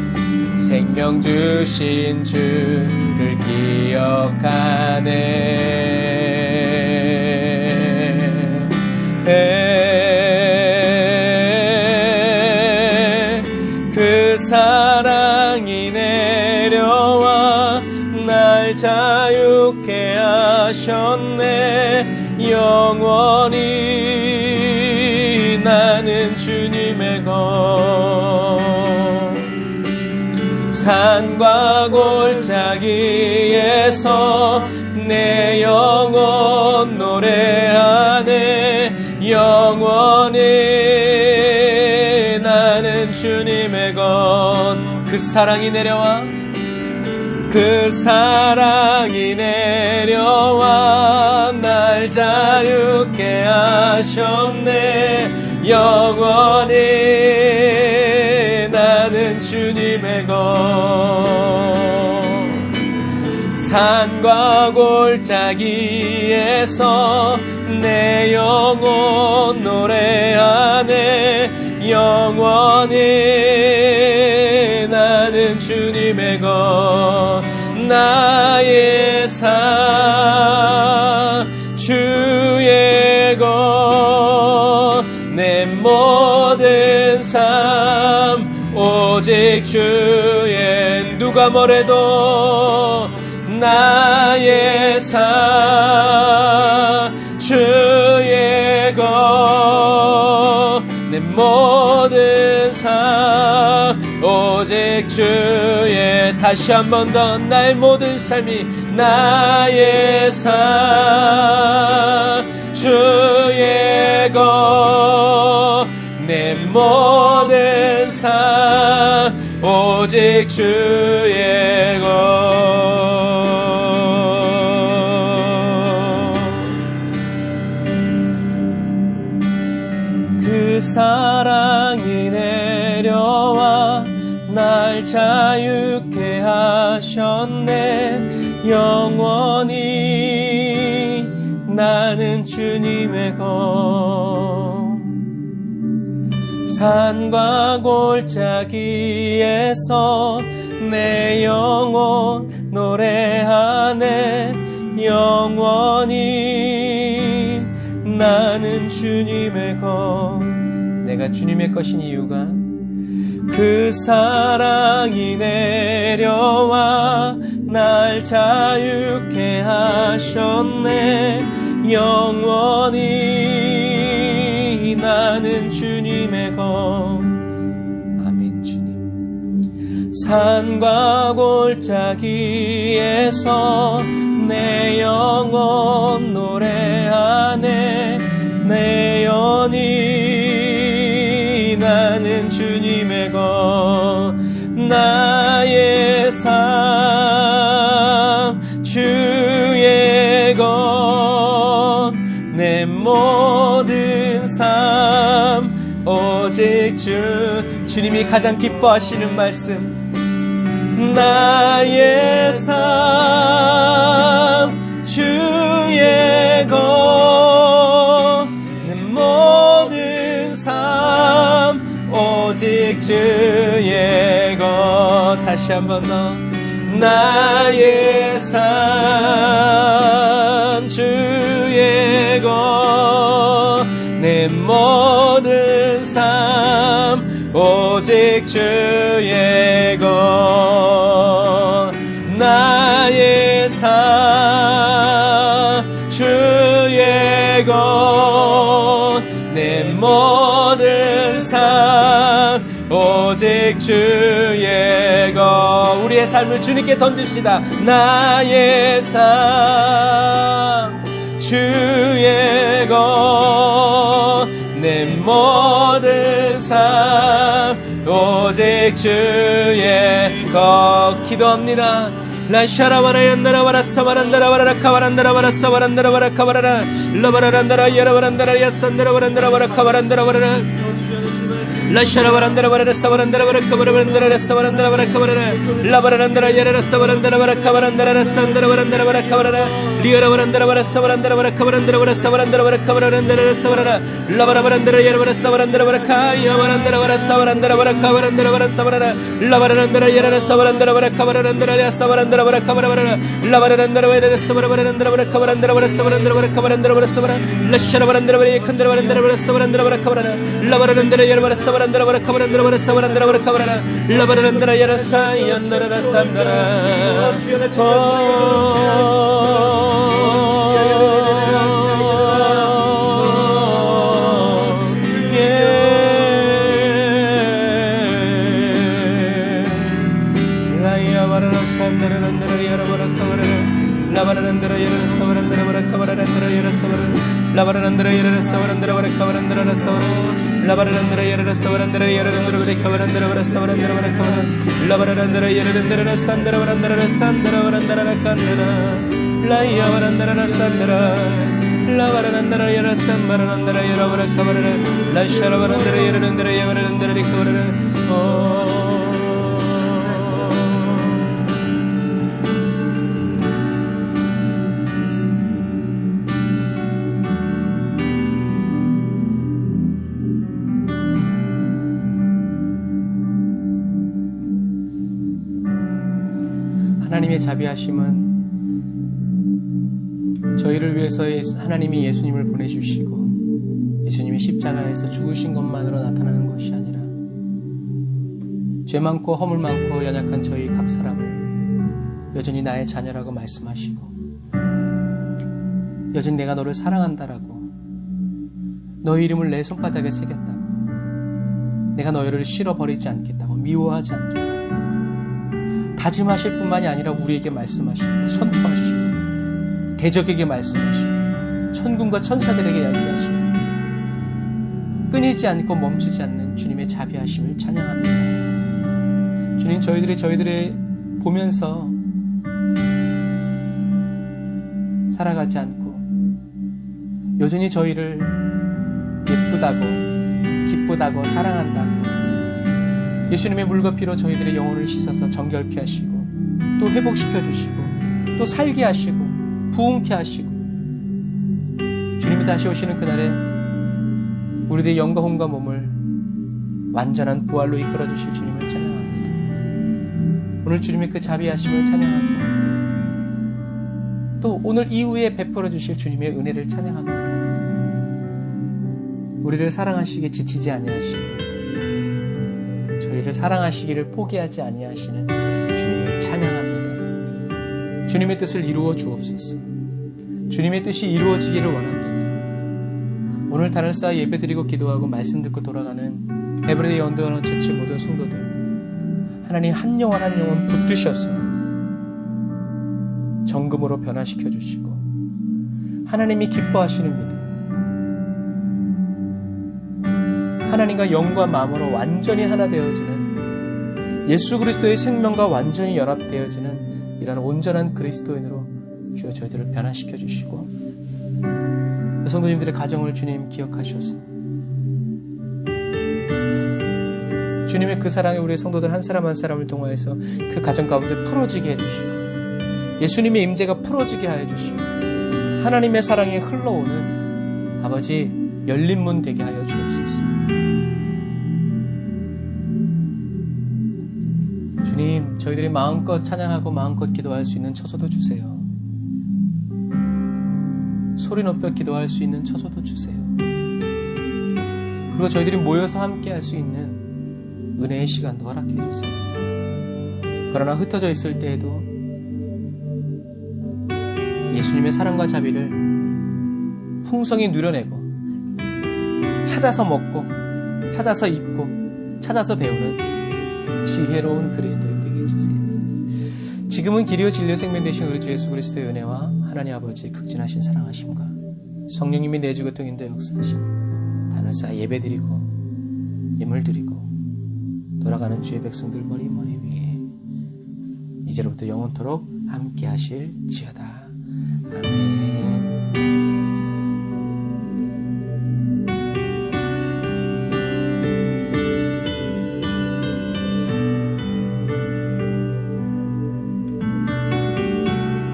생명 주신 주를 기억하네. 그 사랑이 내려와 날 자유케 하셨네. 영원히 나는 주님의 것. 산과 골짜기에서 내 영혼 노래하네. 영원히 나는 주님의 것. 그 사랑이 내려와, 그 사랑이 내려와 날 자유케 하셨네. 영원히 나는 주님의 것. 산과 골짜기에서 내 영혼 노래하네. 영원히 나는 주님의 것. 나의 삶 주의 것. 내 모든 삶 오직 주의. 누가 뭐래도 나의 삶 주의 것. 내 모든 삶 오직 주의. 다시 한 번 더 나의 모든 삶이 나의 삶 주의 것. 내 모든 삶 오직 주의 것. 그 사랑이 내려와 날 자유케 하셨네. 영원히 나는 주님의 것. 산과 골짜기에서 내 영혼 노래하네. 영원히 나는 주님의 것. 내가 주님의 것인 이유가 그 사랑이 내려와 날 자유케 하셨네. 영원히 산과 골짜기에서 내 영혼 노래하네. 내 영혼이 나는 주님의 것, 나의 삶 주의 것, 내 모든 삶 오직 주님이 가장 기뻐하시는 말씀. 나의 삶 주의 것, 내 모든 삶 오직 주의 것. 다시 한번 더. 나의 삶 주의 것, 내 모든 삶 오직 주의 것. 나의 삶 주의 것, 내 모든 삶 오직 주의 것. 우리의 삶을 주님께 던집시다. 나의 삶 주의 것, 내 모든 삶 오직 주의 것. 기도합니다. 라샤라바라얀나라바라 사바란다라바라 카바란다라바라 사바란다라바라 카바라라 라바라란다라 야라바란다라 야산다라바란다라바라 카바란다라바라 라샤라바란다라바라 사바란다라바라 카바란다라라 사바란다라바라 카바라라 라바라란다라 야라라 사바란다라바라 카바란다라라 산다라바란다라바라 카바라라 리아라바란다라바라 사바란다라바라 카바란다라바라 사바란다라바라 카바란다라라 사바라라 라바라바란다라 야라바라 사바란다라바라 카야바란다라바라 사바란다라바라 카바란다라바라 사바라라 라바라란다라 야라라 사바란다라바라 카바란다라라 사바란다라바라 카바라바라 라바라란다라바라 사바라바란다라바라 카바란다라바라 사바란다라바라 카바란다라바라 사바라 라샤라바란다라바라 칸다라바란다라바라 사바란다라바라 카바라라 라바라란다라 야라바라 사바란다라바라 카바란다라바라 사바란다라바라 카바라라 라바라란다라 야라사 얀다라라 산다라. 라야바라라 산다라란다라 야라바라 카바라라 라바라란다라 야라라 사바란다라바라 카바라란다라 야라 사바라 라바라란다라 야라라 사바란다라바라 카바란다라라 사바라 라바라란다라 야라라 사바란다라 야라란다라바라 카바란다라바라 사바란다라바라 카바라 라바라란다라 야라란다라 산다라바란다라 산다라바란다라 칸다라 라야바란다라 산다라 라바라란다라 야라 산바라란다라 야라바라 카바라라 라샤라바란다라 야라란다라 야바라란다라 카바라라. 하나님의 자비하심은 저희를 위해서 하나님이 예수님을 보내주시고 예수님이 십자가에서 죽으신 것만으로 나타나는 것이 아니라 죄 많고 허물 많고 연약한 저희 각 사람을 여전히 나의 자녀라고 말씀하시고 여전히 내가 너를 사랑한다라고 너의 이름을 내 손바닥에 새겼다고 내가 너희를 싫어버리지 않겠다고 미워하지 않겠다고 다짐하실 뿐만이 아니라 우리에게 말씀하시고 선포하시고 대적에게 말씀하시고 천군과 천사들에게 이야기하시고 끊이지 않고 멈추지 않는 주님의 자비하심을 찬양합니다. 주님, 저희들의 보면서 살아가지 않고 여전히 저희를 예쁘다고 기쁘다고 사랑한다고 예수님의 물과 피로 저희들의 영혼을 씻어서 정결케 하시고 또 회복시켜 주시고 또 살게 하시고 부흥케 하시고 주님이 다시 오시는 그날에 우리들의 영과 혼과 몸을 완전한 부활로 이끌어 주실 주님을 찬양합니다. 오늘 주님의 그 자비하심을 찬양하고 또 오늘 이후에 베풀어 주실 주님의 은혜를 찬양합니다. 우리를 사랑하시기에 지치지 아니하시고 저희를 사랑하시기를 포기하지 아니하시는 주님을 찬양합니다. 주님의 뜻을 이루어 주옵소서. 주님의 뜻이 이루어지기를 원합니다. 오늘 단을 쌓아 예배드리고 기도하고 말씀 듣고 돌아가는 에브리데이 언더그라운드 처치 모든 성도들 하나님 한 영혼 한 영혼 붙드셔서 정금으로 변화시켜 주시고 하나님이 기뻐하시는 믿음, 하나님과 영과 마음으로 완전히 하나 되어지는 예수 그리스도의 생명과 완전히 연합되어지는 이런 온전한 그리스도인으로 주여 저희들을 변화시켜 주시고 성도님들의 가정을 주님 기억하셔서 주님의 그 사랑이 우리 성도들 한 사람 한 사람을 통하여서 그 가정 가운데 풀어지게 해주시고 예수님의 임재가 풀어지게 하여 주시고 하나님의 사랑이 흘러오는 아버지 열린 문 되게 하여 주옵소서. 주님, 저희들이 마음껏 찬양하고 마음껏 기도할 수 있는 처소도 주세요. 소리 높여 기도할 수 있는 처소도 주세요. 그리고 저희들이 모여서 함께 할 수 있는 은혜의 시간도 허락해 주세요. 그러나 흩어져 있을 때에도 예수님의 사랑과 자비를 풍성히 누려내고 찾아서 먹고 찾아서 입고 찾아서 배우는 지혜로운 그리스도인 되게 해주세요. 지금은 길이요 진리요 생명 되신 우리 주 예수 그리스도의 은혜와 하나님 아버지의 극진하신 사랑하심과 성령님이 내주교통 인도 역사하심 단을 쌓아 예배드리고 예물드리고 돌아가는 주의 백성들 머리 위에 이제로부터 영원토록 함께 하실지어다. 아멘.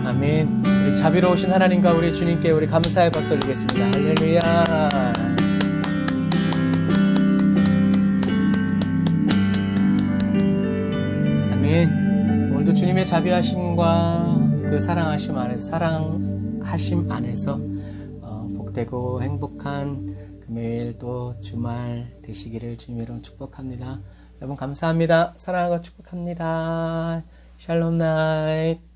아멘. 우리 자비로우신 하나님과 우리 주님께 우리 감사의 박수 올리겠습니다. 할렐루야. 아멘. 오늘도 주님의 자비하심과 그 사랑하심 안에서 복되고 행복한 금요일 또 주말 되시기를 주님으로 축복합니다. 여러분 감사합니다. 사랑하고 축복합니다. 샬롬 나잇.